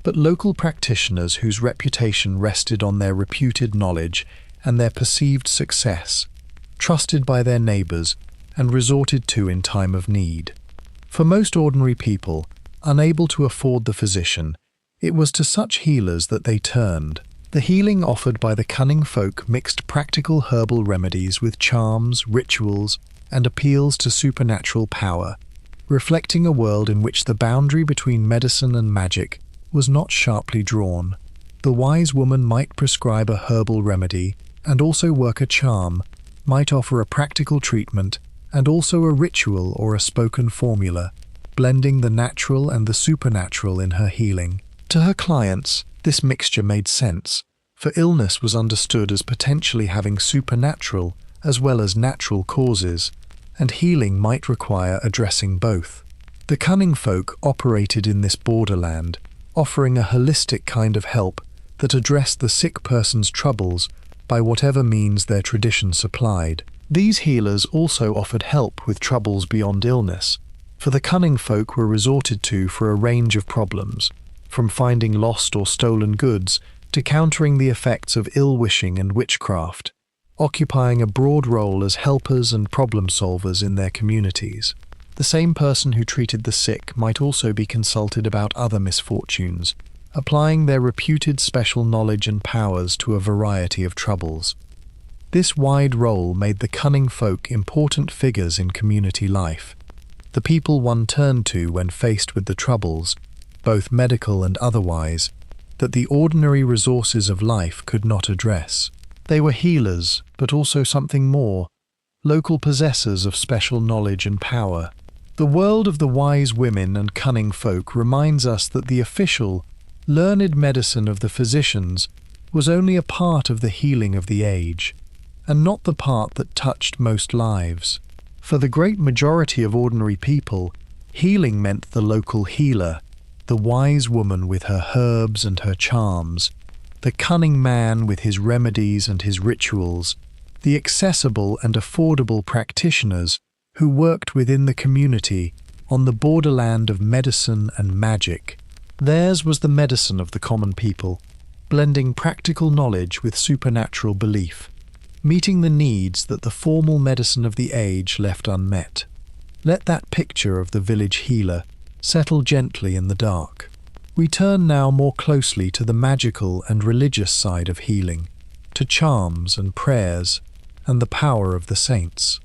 but local practitioners whose reputation rested on their reputed knowledge and their perceived success, trusted by their neighbours and resorted to in time of need. For most ordinary people, unable to afford the physician, it was to such healers that they turned. The healing offered by the cunning folk mixed practical herbal remedies with charms, rituals, and appeals to supernatural power, reflecting a world in which the boundary between medicine and magic was not sharply drawn. The wise woman might prescribe a herbal remedy and also work a charm, might offer a practical treatment and also a ritual or a spoken formula, blending the natural and the supernatural in her healing. To her clients, this mixture made sense, for illness was understood as potentially having supernatural as well as natural causes, and healing might require addressing both. The cunning folk operated in this borderland, offering a holistic kind of help that addressed the sick person's troubles by whatever means their tradition supplied. These healers also offered help with troubles beyond illness, for the cunning folk were resorted to for a range of problems, from finding lost or stolen goods to countering the effects of ill-wishing and witchcraft, occupying a broad role as helpers and problem solvers in their communities. The same person who treated the sick might also be consulted about other misfortunes, applying their reputed special knowledge and powers to a variety of troubles. This wide role made the cunning folk important figures in community life, the people one turned to when faced with the troubles, both medical and otherwise, that the ordinary resources of life could not address. They were healers, but also something more, local possessors of special knowledge and power. The world of the wise women and cunning folk reminds us that the official, learned medicine of the physicians was only a part of the healing of the age, and not the part that touched most lives. For the great majority of ordinary people, healing meant the local healer, the wise woman with her herbs and her charms, the cunning man with his remedies and his rituals, the accessible and affordable practitioners who worked within the community on the borderland of medicine and magic. Theirs was the medicine of the common people, blending practical knowledge with supernatural belief, meeting the needs that the formal medicine of the age left unmet. Let that picture of the village healer settle gently in the dark. We turn now more closely to the magical and religious side of healing, to charms and prayers, and the power of the saints.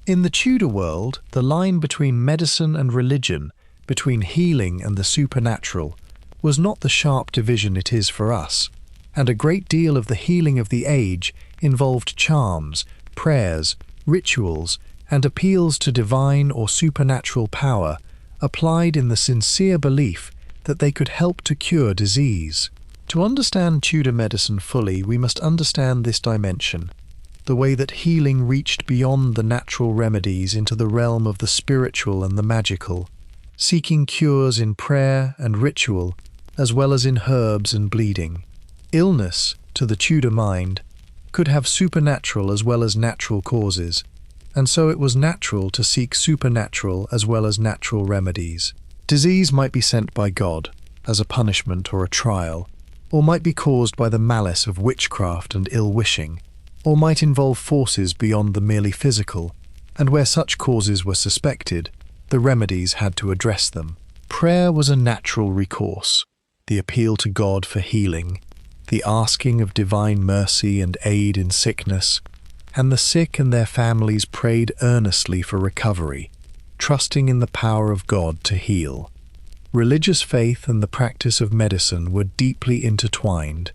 In the Tudor world, the line between medicine and religion, between healing and the supernatural, was not the sharp division it is for us, and a great deal of the healing of the age involved charms, prayers, rituals, and appeals to divine or supernatural power, applied in the sincere belief that they could help to cure disease. To understand Tudor medicine fully, we must understand this dimension, the way that healing reached beyond the natural remedies into the realm of the spiritual and the magical, seeking cures in prayer and ritual, as well as in herbs and bleeding. Illness, to the Tudor mind, could have supernatural as well as natural causes, and so it was natural to seek supernatural as well as natural remedies. Disease might be sent by God, as a punishment or a trial, or might be caused by the malice of witchcraft and ill-wishing, or might involve forces beyond the merely physical, and where such causes were suspected, the remedies had to address them. Prayer was a natural recourse, the appeal to God for healing, the asking of divine mercy and aid in sickness, and the sick and their families prayed earnestly for recovery, trusting in the power of God to heal. Religious faith and the practice of medicine were deeply intertwined,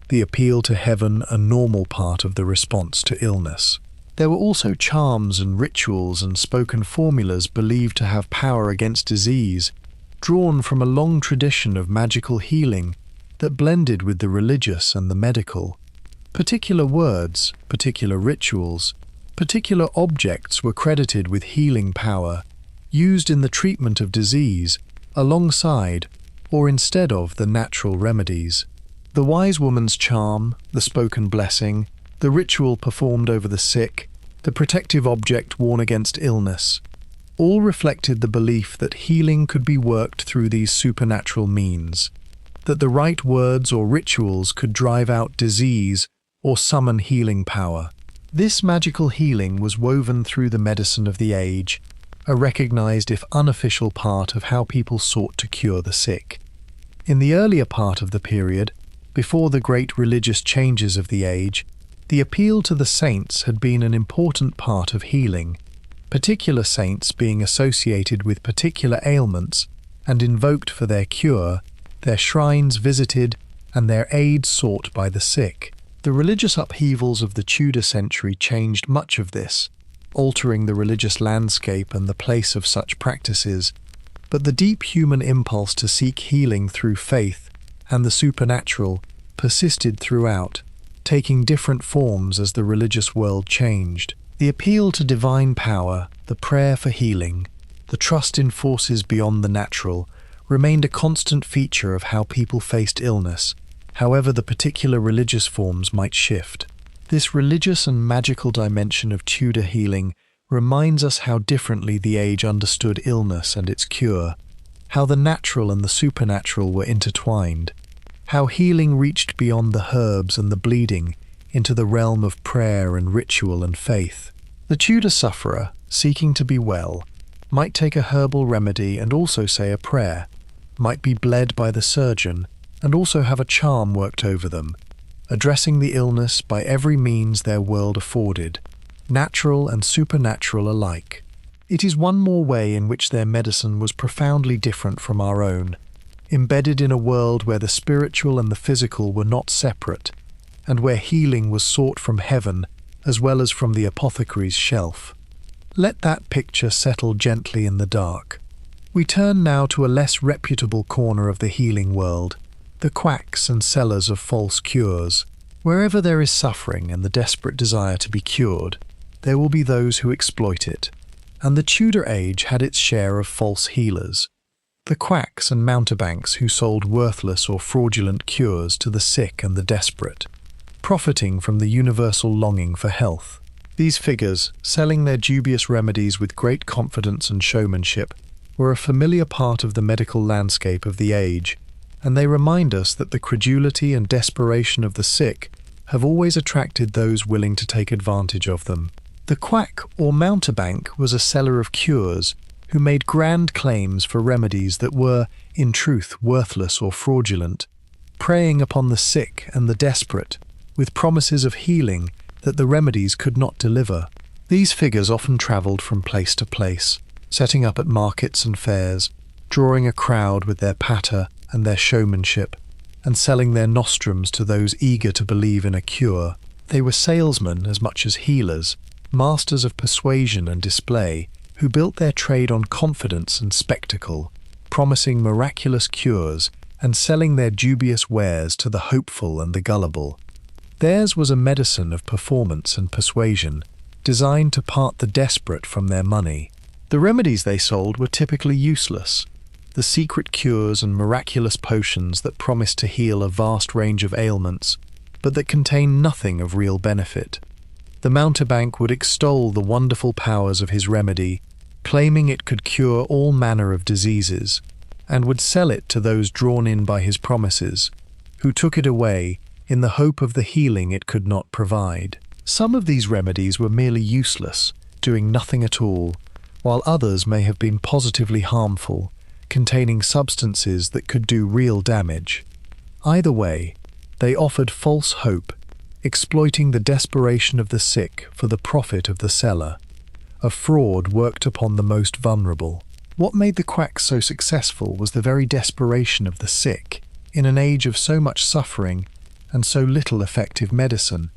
the appeal to heaven a normal part of the response to illness. There were also charms and rituals and spoken formulas believed to have power against disease, drawn from a long tradition of magical healing that blended with the religious and the medical. Particular words, particular rituals, particular objects were credited with healing power, used in the treatment of disease, alongside or instead of the natural remedies. The wise woman's charm, the spoken blessing, the ritual performed over the sick, the protective object worn against illness, all reflected the belief that healing could be worked through these supernatural means, that the right words or rituals could drive out disease or summon healing power. This magical healing was woven through the medicine of the age, a recognized if unofficial part of how people sought to cure the sick. In the earlier part of the period, before the great religious changes of the age, the appeal to the saints had been an important part of healing, particular saints being associated with particular ailments and invoked for their cure, their shrines visited, and their aid sought by the sick. The religious upheavals of the Tudor century changed much of this, altering the religious landscape and the place of such practices, but the deep human impulse to seek healing through faith and the supernatural persisted throughout, taking different forms as the religious world changed. The appeal to divine power, the prayer for healing, the trust in forces beyond the natural, remained a constant feature of how people faced illness, however the particular religious forms might shift. This religious and magical dimension of Tudor healing reminds us how differently the age understood illness and its cure, how the natural and the supernatural were intertwined, how healing reached beyond the herbs and the bleeding into the realm of prayer and ritual and faith. The Tudor sufferer, seeking to be well, might take a herbal remedy and also say a prayer, might be bled by the surgeon and also have a charm worked over them, addressing the illness by every means their world afforded, natural and supernatural alike. It is one more way in which their medicine was profoundly different from our own. embedded in a world where the spiritual and the physical were not separate, and where healing was sought from heaven as well as from the apothecary's shelf. Let that picture settle gently in the dark. We turn now to a less reputable corner of the healing world, the quacks and sellers of false cures. Wherever there is suffering and the desperate desire to be cured, there will be those who exploit it, and the Tudor age had its share of false healers. The quacks and mountebanks who sold worthless or fraudulent cures to the sick and the desperate, profiting from the universal longing for health. These figures, selling their dubious remedies with great confidence and showmanship, were a familiar part of the medical landscape of the age, and they remind us that the credulity and desperation of the sick have always attracted those willing to take advantage of them. The quack or mountebank was a seller of cures who made grand claims for remedies that were, in truth, worthless or fraudulent, preying upon the sick and the desperate, with promises of healing that the remedies could not deliver. These figures often travelled from place to place, setting up at markets and fairs, drawing a crowd with their patter and their showmanship, and selling their nostrums to those eager to believe in a cure. They were salesmen as much as healers, masters of persuasion and display, who built their trade on confidence and spectacle, promising miraculous cures and selling their dubious wares to the hopeful and the gullible. Theirs was a medicine of performance and persuasion, designed to part the desperate from their money. The remedies they sold were typically useless, the secret cures and miraculous potions that promised to heal a vast range of ailments, but that contained nothing of real benefit. The mountebank would extol the wonderful powers of his remedy, claiming it could cure all manner of diseases, and would sell it to those drawn in by his promises, who took it away in the hope of the healing it could not provide. Some of these remedies were merely useless, doing nothing at all, while others may have been positively harmful, containing substances that could do real damage. Either way, they offered false hope, exploiting the desperation of the sick for the profit of the seller. A fraud worked upon the most vulnerable. What made the quacks so successful was the very desperation of the sick, in an age of so much suffering and so little effective medicine.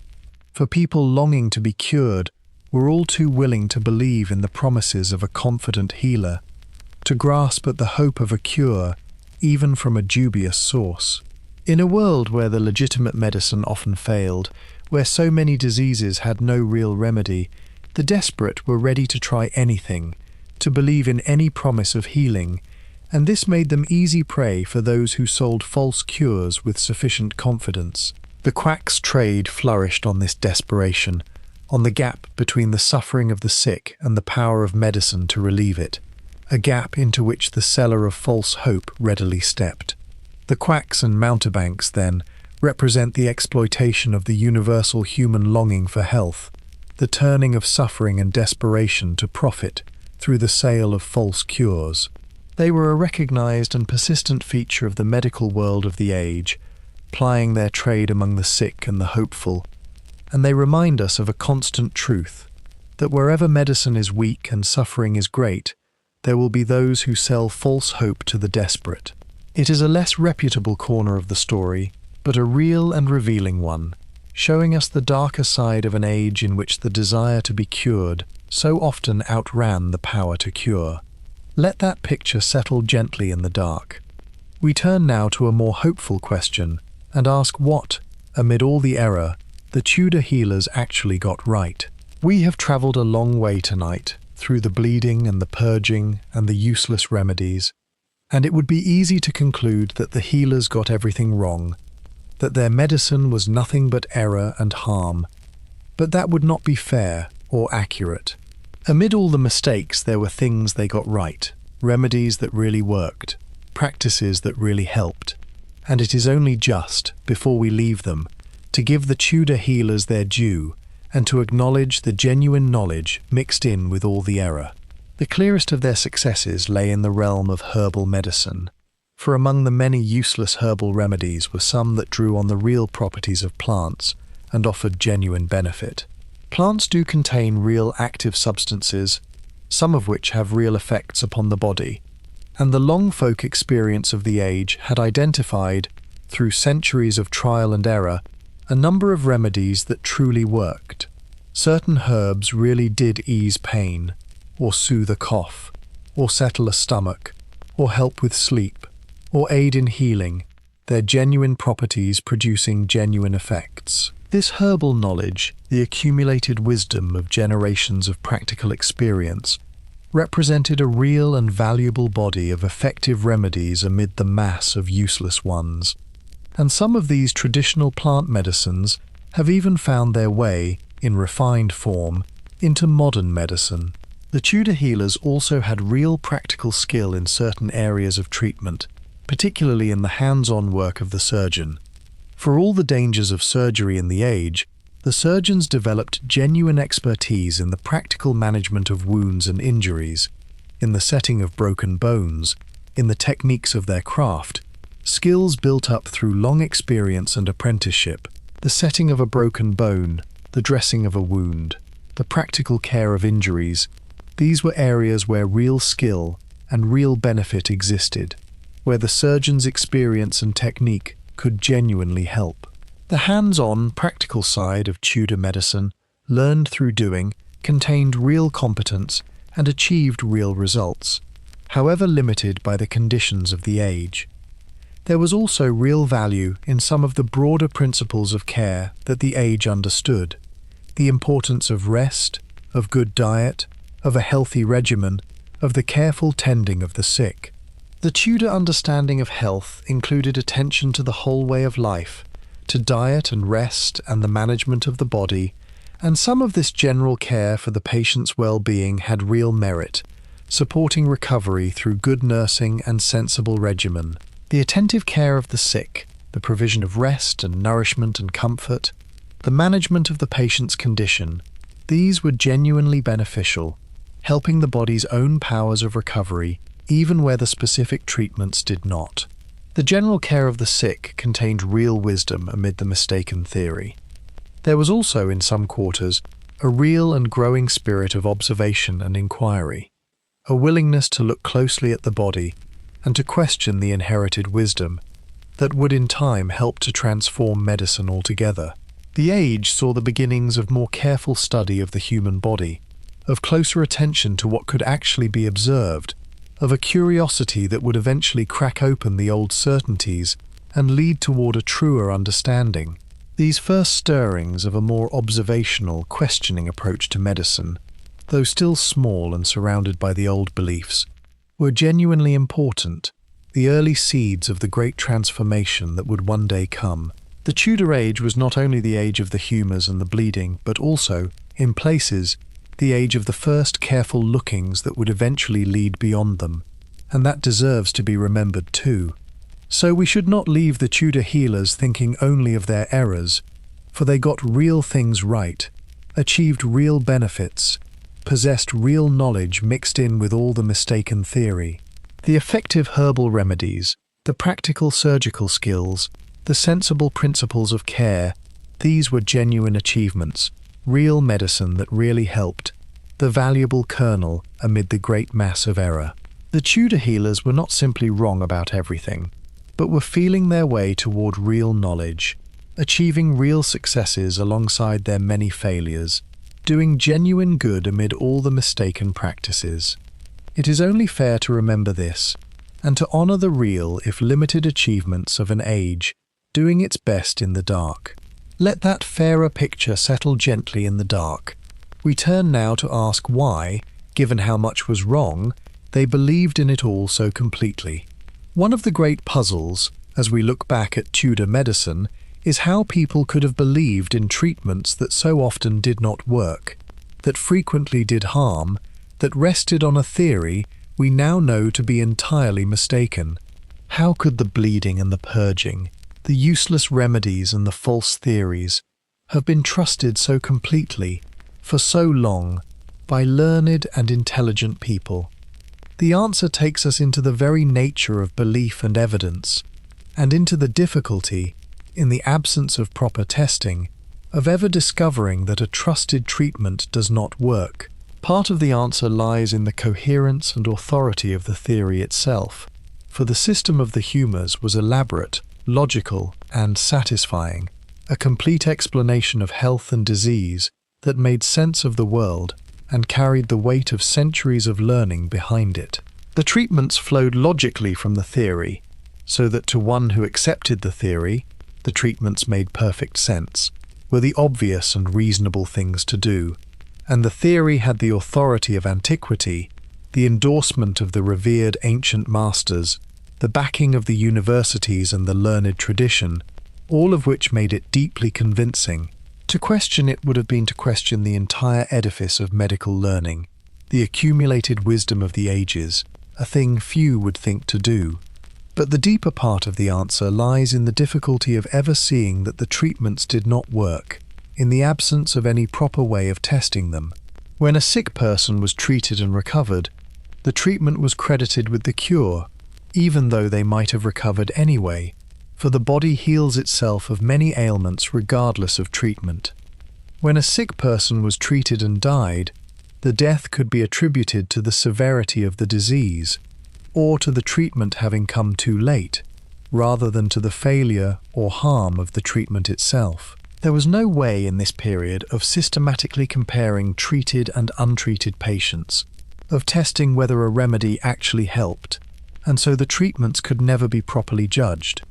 For people longing to be cured were all too willing to believe in the promises of a confident healer, to grasp at the hope of a cure, even from a dubious source. In a world where the legitimate medicine often failed, where so many diseases had no real remedy, the desperate were ready to try anything, to believe in any promise of healing, and this made them easy prey for those who sold false cures with sufficient confidence. The quack's trade flourished on this desperation, on the gap between the suffering of the sick and the power of medicine to relieve it, a gap into which the seller of false hope readily stepped. The quacks and mountebanks, then, represent the exploitation of the universal human longing for health, the turning of suffering and desperation to profit through the sale of false cures. They were a recognized and persistent feature of the medical world of the age, plying their trade among the sick and the hopeful, and they remind us of a constant truth, that wherever medicine is weak and suffering is great, there will be those who sell false hope to the desperate. It is a less reputable corner of the story, but a real and revealing one, showing us the darker side of an age in which the desire to be cured so often outran the power to cure. Let that picture settle gently in the dark. We turn now to a more hopeful question and ask what, amid all the error, the Tudor healers actually got right. We have travelled a long way tonight, through the bleeding and the purging and the useless remedies, and it would be easy to conclude that the healers got everything wrong, that their medicine was nothing but error and harm. But that would not be fair or accurate. Amid all the mistakes, there were things they got right, remedies that really worked, practices that really helped, and it is only just, before we leave them, to give the Tudor healers their due and to acknowledge the genuine knowledge mixed in with all the error. The clearest of their successes lay in the realm of herbal medicine, for among the many useless herbal remedies were some that drew on the real properties of plants and offered genuine benefit. Plants do contain real active substances, some of which have real effects upon the body, and the long folk experience of the age had identified, through centuries of trial and error, a number of remedies that truly worked. Certain herbs really did ease pain, or soothe a cough, or settle a stomach, or help with sleep, or aid in healing, their genuine properties producing genuine effects. This herbal knowledge, the accumulated wisdom of generations of practical experience, represented a real and valuable body of effective remedies amid the mass of useless ones. And some of these traditional plant medicines have even found their way, in refined form, into modern medicine. The Tudor healers also had real practical skill in certain areas of treatment, particularly in the hands-on work of the surgeon. For all the dangers of surgery in the age, the surgeons developed genuine expertise in the practical management of wounds and injuries, in the setting of broken bones, in the techniques of their craft, skills built up through long experience and apprenticeship, the setting of a broken bone, the dressing of a wound, the practical care of injuries. These were areas where real skill and real benefit existed, where the surgeon's experience and technique could genuinely help. The hands-on, practical side of Tudor medicine, learned through doing, contained real competence and achieved real results, however limited by the conditions of the age. There was also real value in some of the broader principles of care that the age understood: the importance of rest, of good diet, of a healthy regimen, of the careful tending of the sick. The Tudor understanding of health included attention to the whole way of life, to diet and rest and the management of the body, and some of this general care for the patient's well-being had real merit, supporting recovery through good nursing and sensible regimen. The attentive care of the sick, the provision of rest and nourishment and comfort, the management of the patient's condition, these were genuinely beneficial, helping the body's own powers of recovery even where the specific treatments did not. The general care of the sick contained real wisdom amid the mistaken theory. There was also, in some quarters, a real and growing spirit of observation and inquiry, a willingness to look closely at the body and to question the inherited wisdom that would in time help to transform medicine altogether. The age saw the beginnings of more careful study of the human body, of closer attention to what could actually be observed, of a curiosity that would eventually crack open the old certainties and lead toward a truer understanding. These first stirrings of a more observational, questioning approach to medicine, though still small and surrounded by the old beliefs, were genuinely important, the early seeds of the great transformation that would one day come. The Tudor age was not only the age of the humours and the bleeding, but also, in places, the age of the first careful lookings that would eventually lead beyond them, and that deserves to be remembered too. So we should not leave the Tudor healers thinking only of their errors, for they got real things right, achieved real benefits, possessed real knowledge mixed in with all the mistaken theory. The effective herbal remedies, the practical surgical skills, the sensible principles of care, these were genuine achievements, real medicine that really helped, the valuable kernel amid the great mass of error. The Tudor healers were not simply wrong about everything, but were feeling their way toward real knowledge, achieving real successes alongside their many failures, doing genuine good amid all the mistaken practices. It is only fair to remember this, and to honor the real, if limited, achievements of an age doing its best in the dark. Let that fairer picture settle gently in the dark. We turn now to ask why, given how much was wrong, they believed in it all so completely. One of the great puzzles, as we look back at Tudor medicine, is how people could have believed in treatments that so often did not work, that frequently did harm, that rested on a theory we now know to be entirely mistaken. How could the bleeding and the purging, the useless remedies and the false theories, have been trusted so completely, for so long, by learned and intelligent people? The answer takes us into the very nature of belief and evidence, and into the difficulty, in the absence of proper testing, of ever discovering that a trusted treatment does not work. Part of the answer lies in the coherence and authority of the theory itself, for the system of the humours was elaborate, logical, and satisfying, a complete explanation of health and disease that made sense of the world and carried the weight of centuries of learning behind it. The treatments flowed logically from the theory, so that to one who accepted the theory, the treatments made perfect sense, were the obvious and reasonable things to do, and the theory had the authority of antiquity, the endorsement of the revered ancient masters, the backing of the universities and the learned tradition, all of which made it deeply convincing. To question it would have been to question the entire edifice of medical learning, the accumulated wisdom of the ages, a thing few would think to do. But the deeper part of the answer lies in the difficulty of ever seeing that the treatments did not work, in the absence of any proper way of testing them. When a sick person was treated and recovered, the treatment was credited with the cure, even though they might have recovered anyway, for the body heals itself of many ailments regardless of treatment. When a sick person was treated and died, the death could be attributed to the severity of the disease, or to the treatment having come too late, rather than to the failure or harm of the treatment itself. There was no way in this period of systematically comparing treated and untreated patients, of testing whether a remedy actually helped, and so the treatments could never be properly judged.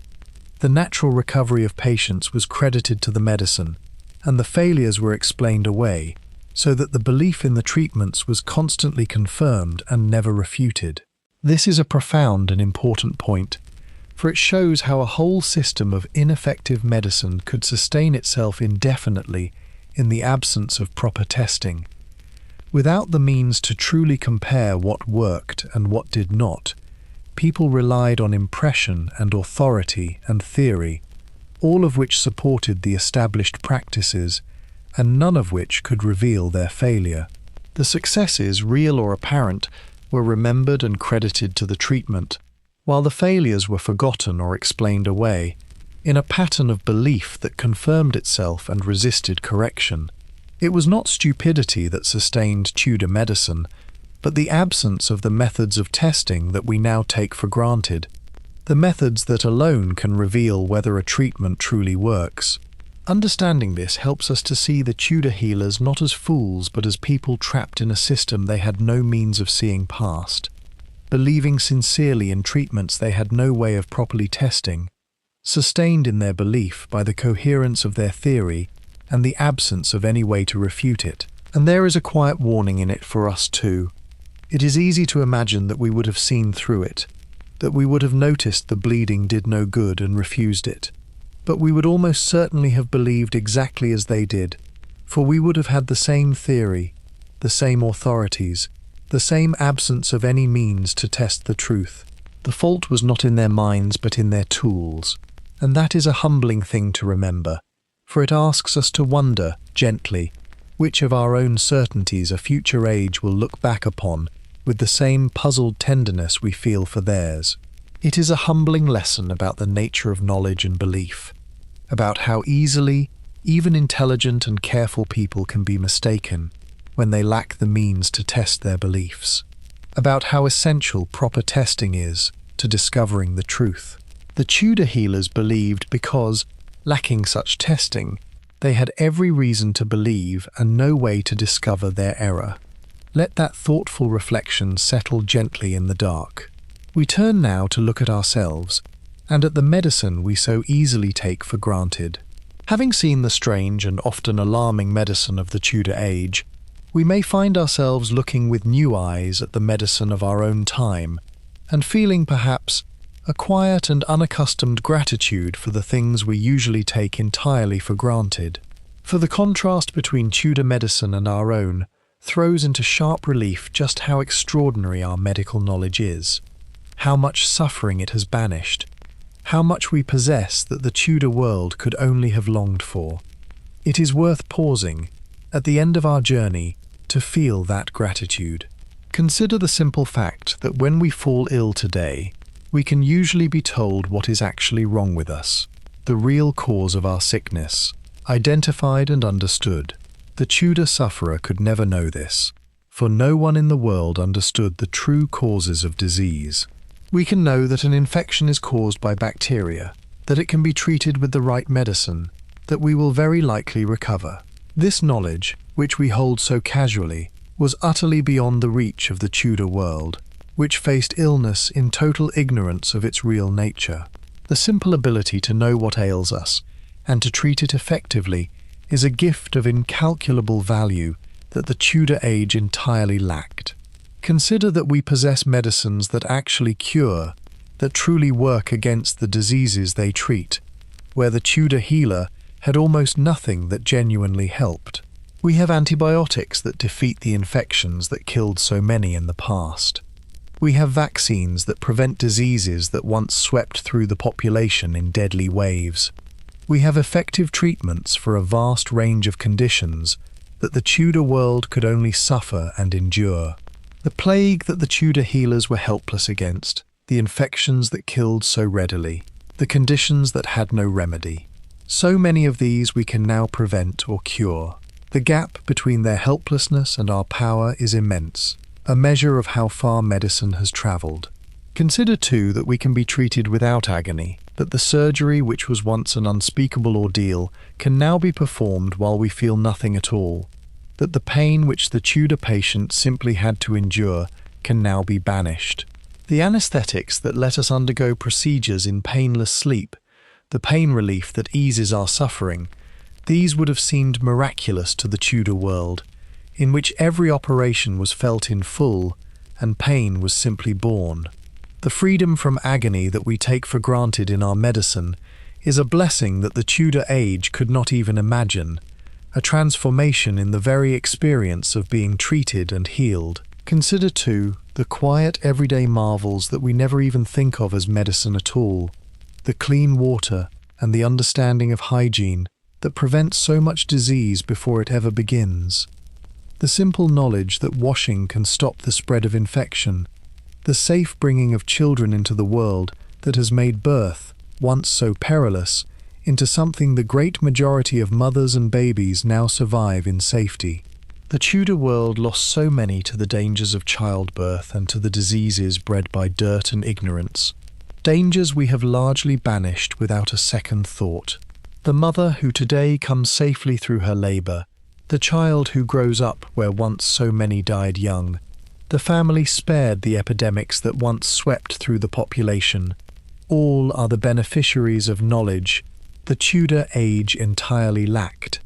The natural recovery of patients was credited to the medicine, and the failures were explained away, so that the belief in the treatments was constantly confirmed and never refuted. This is a profound and important point, for it shows how a whole system of ineffective medicine could sustain itself indefinitely in the absence of proper testing. Without the means to truly compare what worked and what did not, people relied on impression and authority and theory, all of which supported the established practices, and none of which could reveal their failure. The successes, real or apparent, were remembered and credited to the treatment, while the failures were forgotten or explained away, in a pattern of belief that confirmed itself and resisted correction. It was not stupidity that sustained Tudor medicine, but the absence of the methods of testing that we now take for granted, the methods that alone can reveal whether a treatment truly works. Understanding this helps us to see the Tudor healers not as fools but as people trapped in a system they had no means of seeing past, believing sincerely in treatments they had no way of properly testing, sustained in their belief by the coherence of their theory and the absence of any way to refute it. And there is a quiet warning in it for us too. It is easy to imagine that we would have seen through it, that we would have noticed the bleeding did no good and refused it. But we would almost certainly have believed exactly as they did, for we would have had the same theory, the same authorities, the same absence of any means to test the truth. The fault was not in their minds but in their tools, and that is a humbling thing to remember, for it asks us to wonder, gently, which of our own certainties a future age will look back upon with the same puzzled tenderness we feel for theirs. It is a humbling lesson about the nature of knowledge and belief, about how easily even intelligent and careful people can be mistaken when they lack the means to test their beliefs, about how essential proper testing is to discovering the truth. The Tudor healers believed because, lacking such testing, they had every reason to believe and no way to discover their error. Let that thoughtful reflection settle gently in the dark. We turn now to look at ourselves and at the medicine we so easily take for granted. Having seen the strange and often alarming medicine of the Tudor age, we may find ourselves looking with new eyes at the medicine of our own time and feeling perhaps a quiet and unaccustomed gratitude for the things we usually take entirely for granted. For the contrast between Tudor medicine and our own throws into sharp relief just how extraordinary our medical knowledge is, how much suffering it has banished, how much we possess that the Tudor world could only have longed for. It is worth pausing, at the end of our journey, to feel that gratitude. Consider the simple fact that when we fall ill today, we can usually be told what is actually wrong with us, the real cause of our sickness, identified and understood. The Tudor sufferer could never know this, for no one in the world understood the true causes of disease. We can know that an infection is caused by bacteria, that it can be treated with the right medicine, that we will very likely recover. This knowledge, which we hold so casually, was utterly beyond the reach of the Tudor world, which faced illness in total ignorance of its real nature. The simple ability to know what ails us, and to treat it effectively, is a gift of incalculable value that the Tudor age entirely lacked. Consider that we possess medicines that actually cure, that truly work against the diseases they treat, where the Tudor healer had almost nothing that genuinely helped. We have antibiotics that defeat the infections that killed so many in the past. We have vaccines that prevent diseases that once swept through the population in deadly waves. We have effective treatments for a vast range of conditions that the Tudor world could only suffer and endure. The plague that the Tudor healers were helpless against, the infections that killed so readily, the conditions that had no remedy. So many of these we can now prevent or cure. The gap between their helplessness and our power is immense, a measure of how far medicine has travelled. Consider too that we can be treated without agony, that the surgery which was once an unspeakable ordeal can now be performed while we feel nothing at all, that the pain which the Tudor patient simply had to endure can now be banished. The anaesthetics that let us undergo procedures in painless sleep, the pain relief that eases our suffering, these would have seemed miraculous to the Tudor world, in which every operation was felt in full and pain was simply borne. The freedom from agony that we take for granted in our medicine is a blessing that the Tudor age could not even imagine, a transformation in the very experience of being treated and healed. Consider too the quiet everyday marvels that we never even think of as medicine at all, the clean water and the understanding of hygiene that prevents so much disease before it ever begins, the simple knowledge that washing can stop the spread of infection, the safe bringing of children into the world that has made birth, once so perilous, into something the great majority of mothers and babies now survive in safety. The Tudor world lost so many to the dangers of childbirth and to the diseases bred by dirt and ignorance, dangers we have largely banished without a second thought. The mother who today comes safely through her labour, the child who grows up where once so many died young, the family spared the epidemics that once swept through the population, all are the beneficiaries of knowledge the Tudor age entirely lacked,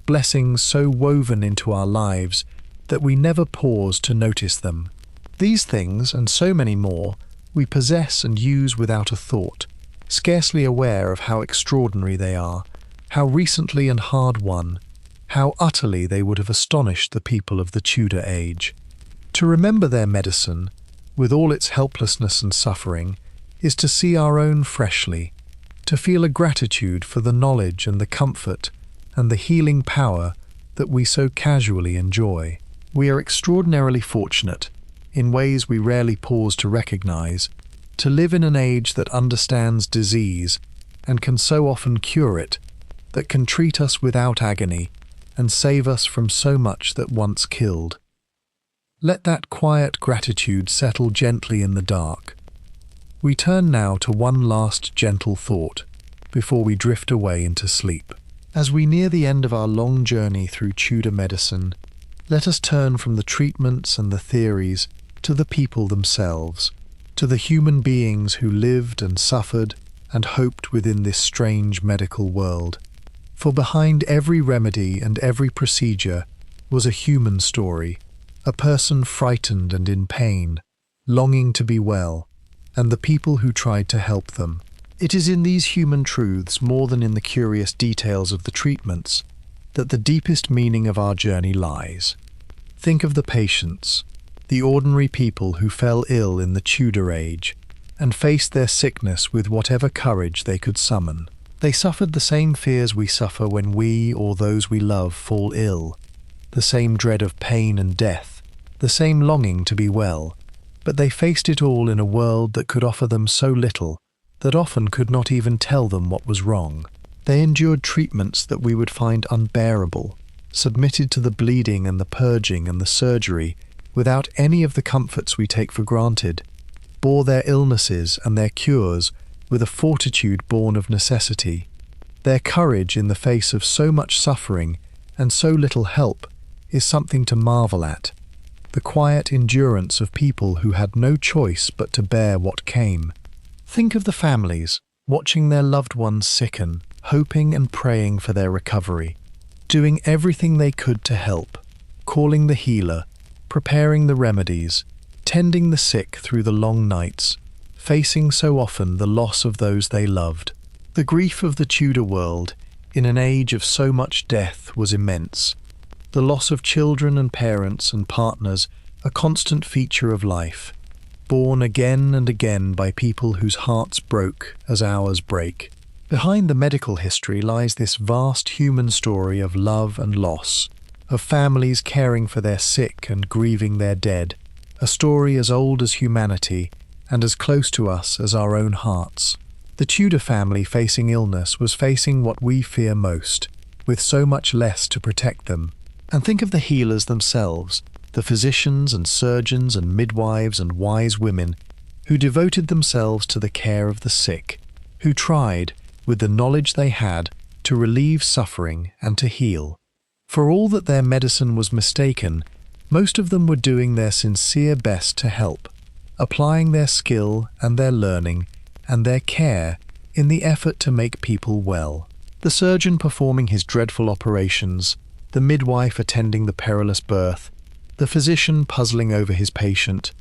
blessings so woven into our lives that we never pause to notice them. These things, and so many more, we possess and use without a thought, scarcely aware of how extraordinary they are, how recently and hard-won, how utterly they would have astonished the people of the Tudor age. To remember their medicine, with all its helplessness and suffering, is to see our own freshly, to feel a gratitude for the knowledge and the comfort and the healing power that we so casually enjoy. We are extraordinarily fortunate, in ways we rarely pause to recognize, to live in an age that understands disease and can so often cure it, that can treat us without agony and save us from so much that once killed. Let that quiet gratitude settle gently in the dark. We turn now to one last gentle thought before we drift away into sleep. As we near the end of our long journey through Tudor medicine, let us turn from the treatments and the theories to the people themselves, to the human beings who lived and suffered and hoped within this strange medical world. For behind every remedy and every procedure was a human story, a person frightened and in pain, longing to be well, and the people who tried to help them. It is in these human truths, more than in the curious details of the treatments, that the deepest meaning of our journey lies. Think of the patients, the ordinary people who fell ill in the Tudor age, and faced their sickness with whatever courage they could summon. They suffered the same fears we suffer when we or those we love fall ill, the same dread of pain and death, the same longing to be well, but they faced it all in a world that could offer them so little, that often could not even tell them what was wrong. They endured treatments that we would find unbearable, submitted to the bleeding and the purging and the surgery without any of the comforts we take for granted, bore their illnesses and their cures with a fortitude born of necessity. Their courage in the face of so much suffering and so little help is something to marvel at. The quiet endurance of people who had no choice but to bear what came. Think of the families watching their loved ones sicken, hoping and praying for their recovery, doing everything they could to help, calling the healer, preparing the remedies, tending the sick through the long nights, facing so often the loss of those they loved. The grief of the Tudor world, in an age of so much death, was immense. The loss of children and parents and partners, a constant feature of life, born again and again by people whose hearts broke as ours break. Behind the medical history lies this vast human story of love and loss, of families caring for their sick and grieving their dead, a story as old as humanity and as close to us as our own hearts. The Tudor family facing illness was facing what we fear most, with so much less to protect them. And think of the healers themselves, the physicians and surgeons and midwives and wise women who devoted themselves to the care of the sick, who tried, with the knowledge they had, to relieve suffering and to heal. For all that their medicine was mistaken, most of them were doing their sincere best to help, applying their skill and their learning and their care in the effort to make people well. The surgeon performing his dreadful operations, the midwife attending the perilous birth, the physician puzzling over his patient,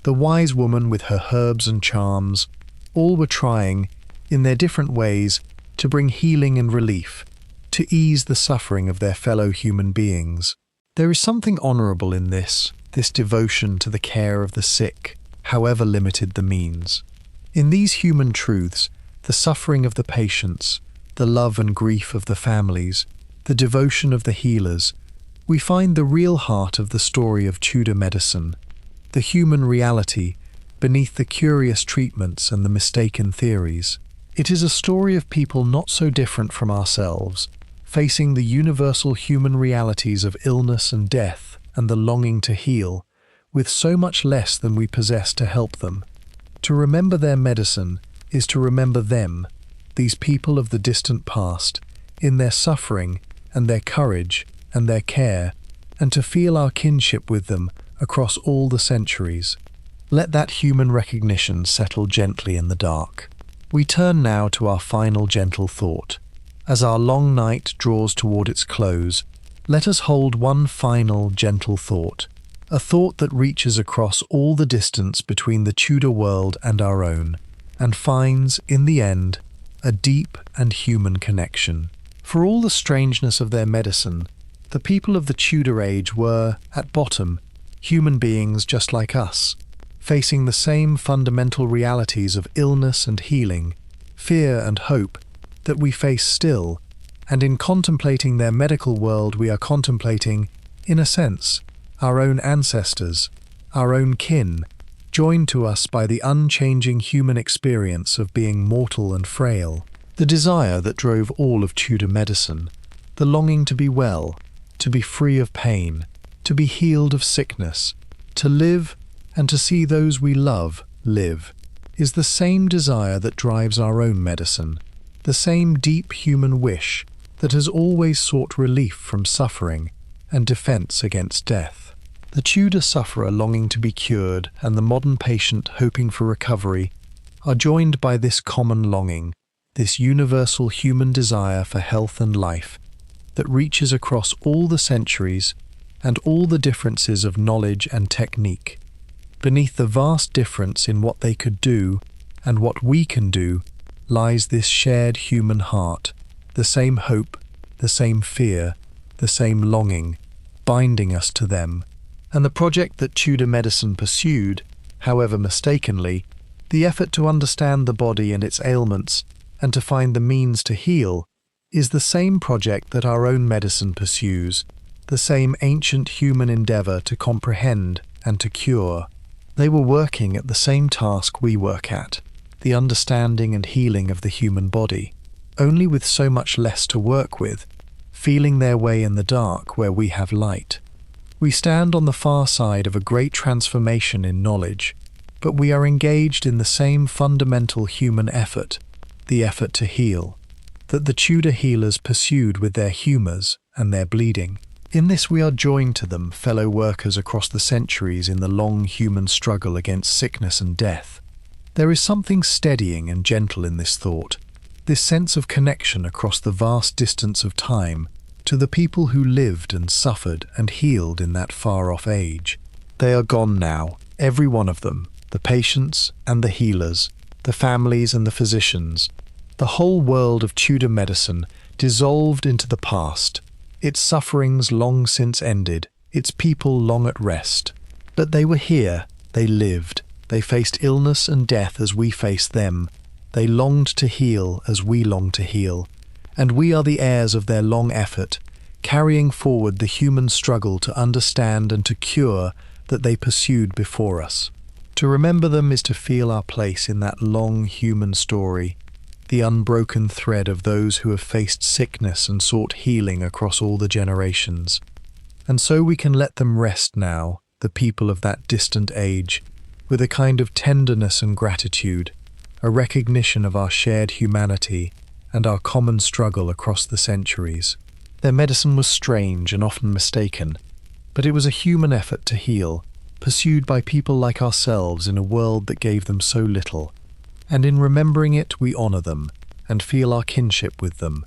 the wise woman with her herbs and charms, all were trying, in their different ways, to bring healing and relief, to ease the suffering of their fellow human beings. There is something honourable in this devotion to the care of the sick, however limited the means. In these human truths, the suffering of the patients, the love and grief of the families, the devotion of the healers, we find the real heart of the story of Tudor medicine, the human reality beneath the curious treatments and the mistaken theories. It is a story of people not so different from ourselves, facing the universal human realities of illness and death and the longing to heal, with so much less than we possess to help them. To remember their medicine is to remember them, these people of the distant past, in their suffering and their courage and their care, and to feel our kinship with them across all the centuries. Let that human recognition settle gently in the dark. We turn now to our final gentle thought. As our long night draws toward its close, let us hold one final gentle thought, a thought that reaches across all the distance between the Tudor world and our own, and finds, in the end, a deep and human connection. For all the strangeness of their medicine, the people of the Tudor age were, at bottom, human beings just like us, facing the same fundamental realities of illness and healing, fear and hope that we face still, and in contemplating their medical world we are contemplating, in a sense, our own ancestors, our own kin, joined to us by the unchanging human experience of being mortal and frail. The desire that drove all of Tudor medicine, the longing to be well, to be free of pain, to be healed of sickness, to live and to see those we love live, is the same desire that drives our own medicine, the same deep human wish that has always sought relief from suffering and defense against death. The Tudor sufferer longing to be cured and the modern patient hoping for recovery are joined by this common longing, this universal human desire for health and life that reaches across all the centuries and all the differences of knowledge and technique. Beneath the vast difference in what they could do and what we can do lies this shared human heart, the same hope, the same fear, the same longing, binding us to them. And the project that Tudor medicine pursued, however mistakenly, the effort to understand the body and its ailments and to find the means to heal, is the same project that our own medicine pursues, the same ancient human endeavour to comprehend and to cure. They were working at the same task we work at, the understanding and healing of the human body, only with so much less to work with, feeling their way in the dark where we have light. We stand on the far side of a great transformation in knowledge, but we are engaged in the same fundamental human effort, the effort to heal, that the Tudor healers pursued with their humours and their bleeding. In this we are joined to them, fellow workers across the centuries in the long human struggle against sickness and death. There is something steadying and gentle in this thought, this sense of connection across the vast distance of time to the people who lived and suffered and healed in that far-off age. They are gone now, every one of them, the patients and the healers, the families and the physicians. The whole world of Tudor medicine dissolved into the past, its sufferings long since ended, its people long at rest. But they were here, they lived, they faced illness and death as we face them, they longed to heal as we long to heal, and we are the heirs of their long effort, carrying forward the human struggle to understand and to cure that they pursued before us. To remember them is to feel our place in that long human story, the unbroken thread of those who have faced sickness and sought healing across all the generations. And so we can let them rest now, the people of that distant age, with a kind of tenderness and gratitude, a recognition of our shared humanity and our common struggle across the centuries. Their medicine was strange and often mistaken, but it was a human effort to heal, pursued by people like ourselves in a world that gave them so little. And in remembering it, we honour them and feel our kinship with them.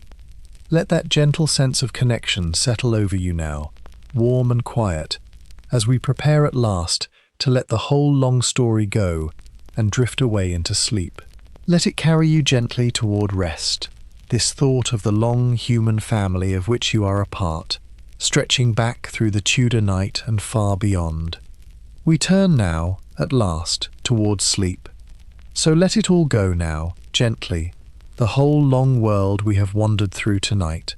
Let that gentle sense of connection settle over you now, warm and quiet, as we prepare at last to let the whole long story go and drift away into sleep. Let it carry you gently toward rest, this thought of the long human family of which you are a part, stretching back through the Tudor night and far beyond. We turn now, at last, towards sleep. So let it all go now, gently, the whole long world we have wandered through tonight,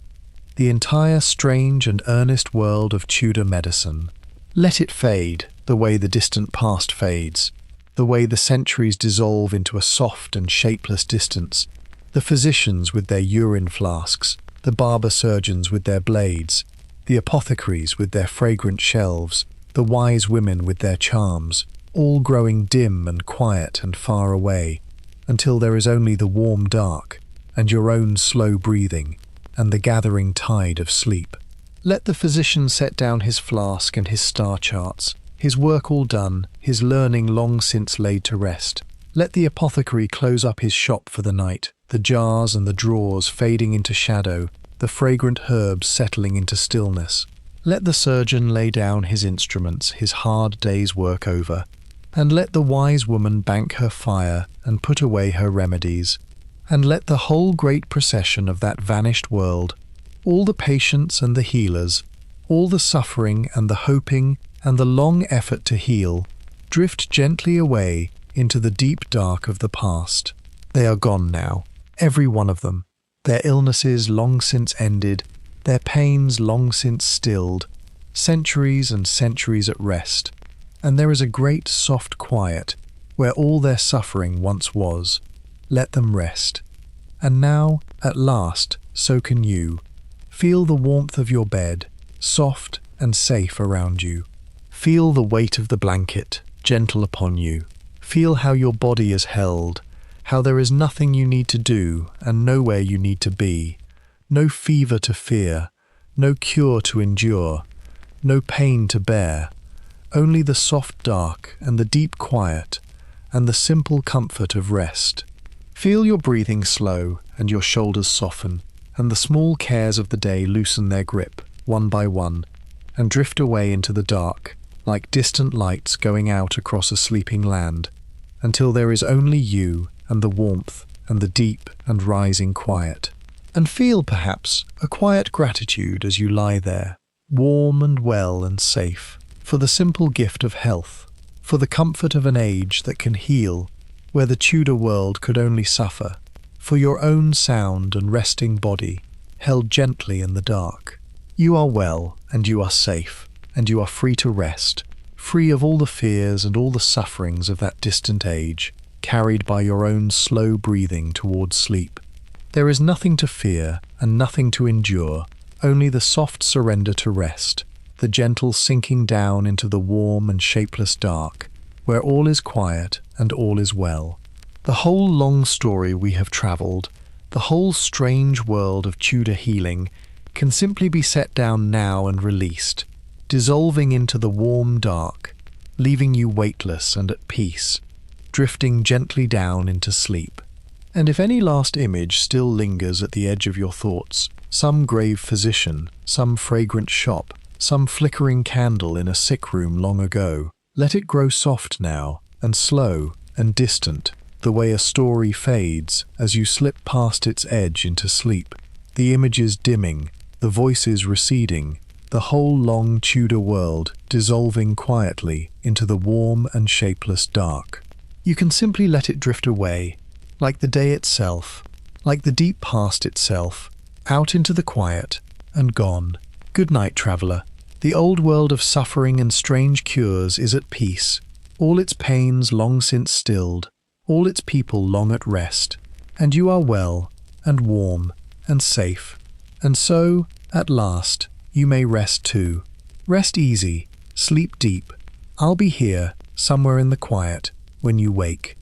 the entire strange and earnest world of Tudor medicine. Let it fade, the way the distant past fades, the way the centuries dissolve into a soft and shapeless distance, the physicians with their urine flasks, the barber surgeons with their blades, the apothecaries with their fragrant shelves, the wise women with their charms, all growing dim and quiet and far away, until there is only the warm dark, and your own slow breathing, and the gathering tide of sleep. Let the physician set down his flask and his star charts, his work all done, his learning long since laid to rest. Let the apothecary close up his shop for the night, the jars and the drawers fading into shadow, the fragrant herbs settling into stillness. Let the surgeon lay down his instruments, his hard day's work over, and let the wise woman bank her fire and put away her remedies, and let the whole great procession of that vanished world, all the patients and the healers, all the suffering and the hoping and the long effort to heal, drift gently away into the deep dark of the past. They are gone now, every one of them, their illnesses long since ended, their pains long since stilled, centuries and centuries at rest, and there is a great soft quiet where all their suffering once was. Let them rest. And now, at last, so can you. Feel the warmth of your bed, soft and safe around you. Feel the weight of the blanket, gentle upon you. Feel how your body is held, how there is nothing you need to do and nowhere you need to be. No fever to fear, no cure to endure, no pain to bear, only the soft dark and the deep quiet and the simple comfort of rest. Feel your breathing slow and your shoulders soften, and the small cares of the day loosen their grip, one by one, and drift away into the dark, like distant lights going out across a sleeping land, until there is only you and the warmth and the deep and rising quiet. And feel, perhaps, a quiet gratitude as you lie there, warm and well and safe, for the simple gift of health, for the comfort of an age that can heal where the Tudor world could only suffer, for your own sound and resting body, held gently in the dark. You are well, and you are safe, and you are free to rest, free of all the fears and all the sufferings of that distant age, carried by your own slow breathing towards sleep. There is nothing to fear and nothing to endure, only the soft surrender to rest, the gentle sinking down into the warm and shapeless dark, where all is quiet and all is well. The whole long story we have travelled, the whole strange world of Tudor healing, can simply be set down now and released, dissolving into the warm dark, leaving you weightless and at peace, drifting gently down into sleep. And if any last image still lingers at the edge of your thoughts, some grave physician, some fragrant shop, some flickering candle in a sick room long ago, let it grow soft now, and slow and distant, the way a story fades as you slip past its edge into sleep, the images dimming, the voices receding, the whole long Tudor world dissolving quietly into the warm and shapeless dark. You can simply let it drift away, like the day itself, like the deep past itself, out into the quiet and gone. Good night, traveller. The old world of suffering and strange cures is at peace, all its pains long since stilled, all its people long at rest, and you are well and warm and safe. And so, at last, you may rest too. Rest easy, sleep deep. I'll be here, somewhere in the quiet, when you wake.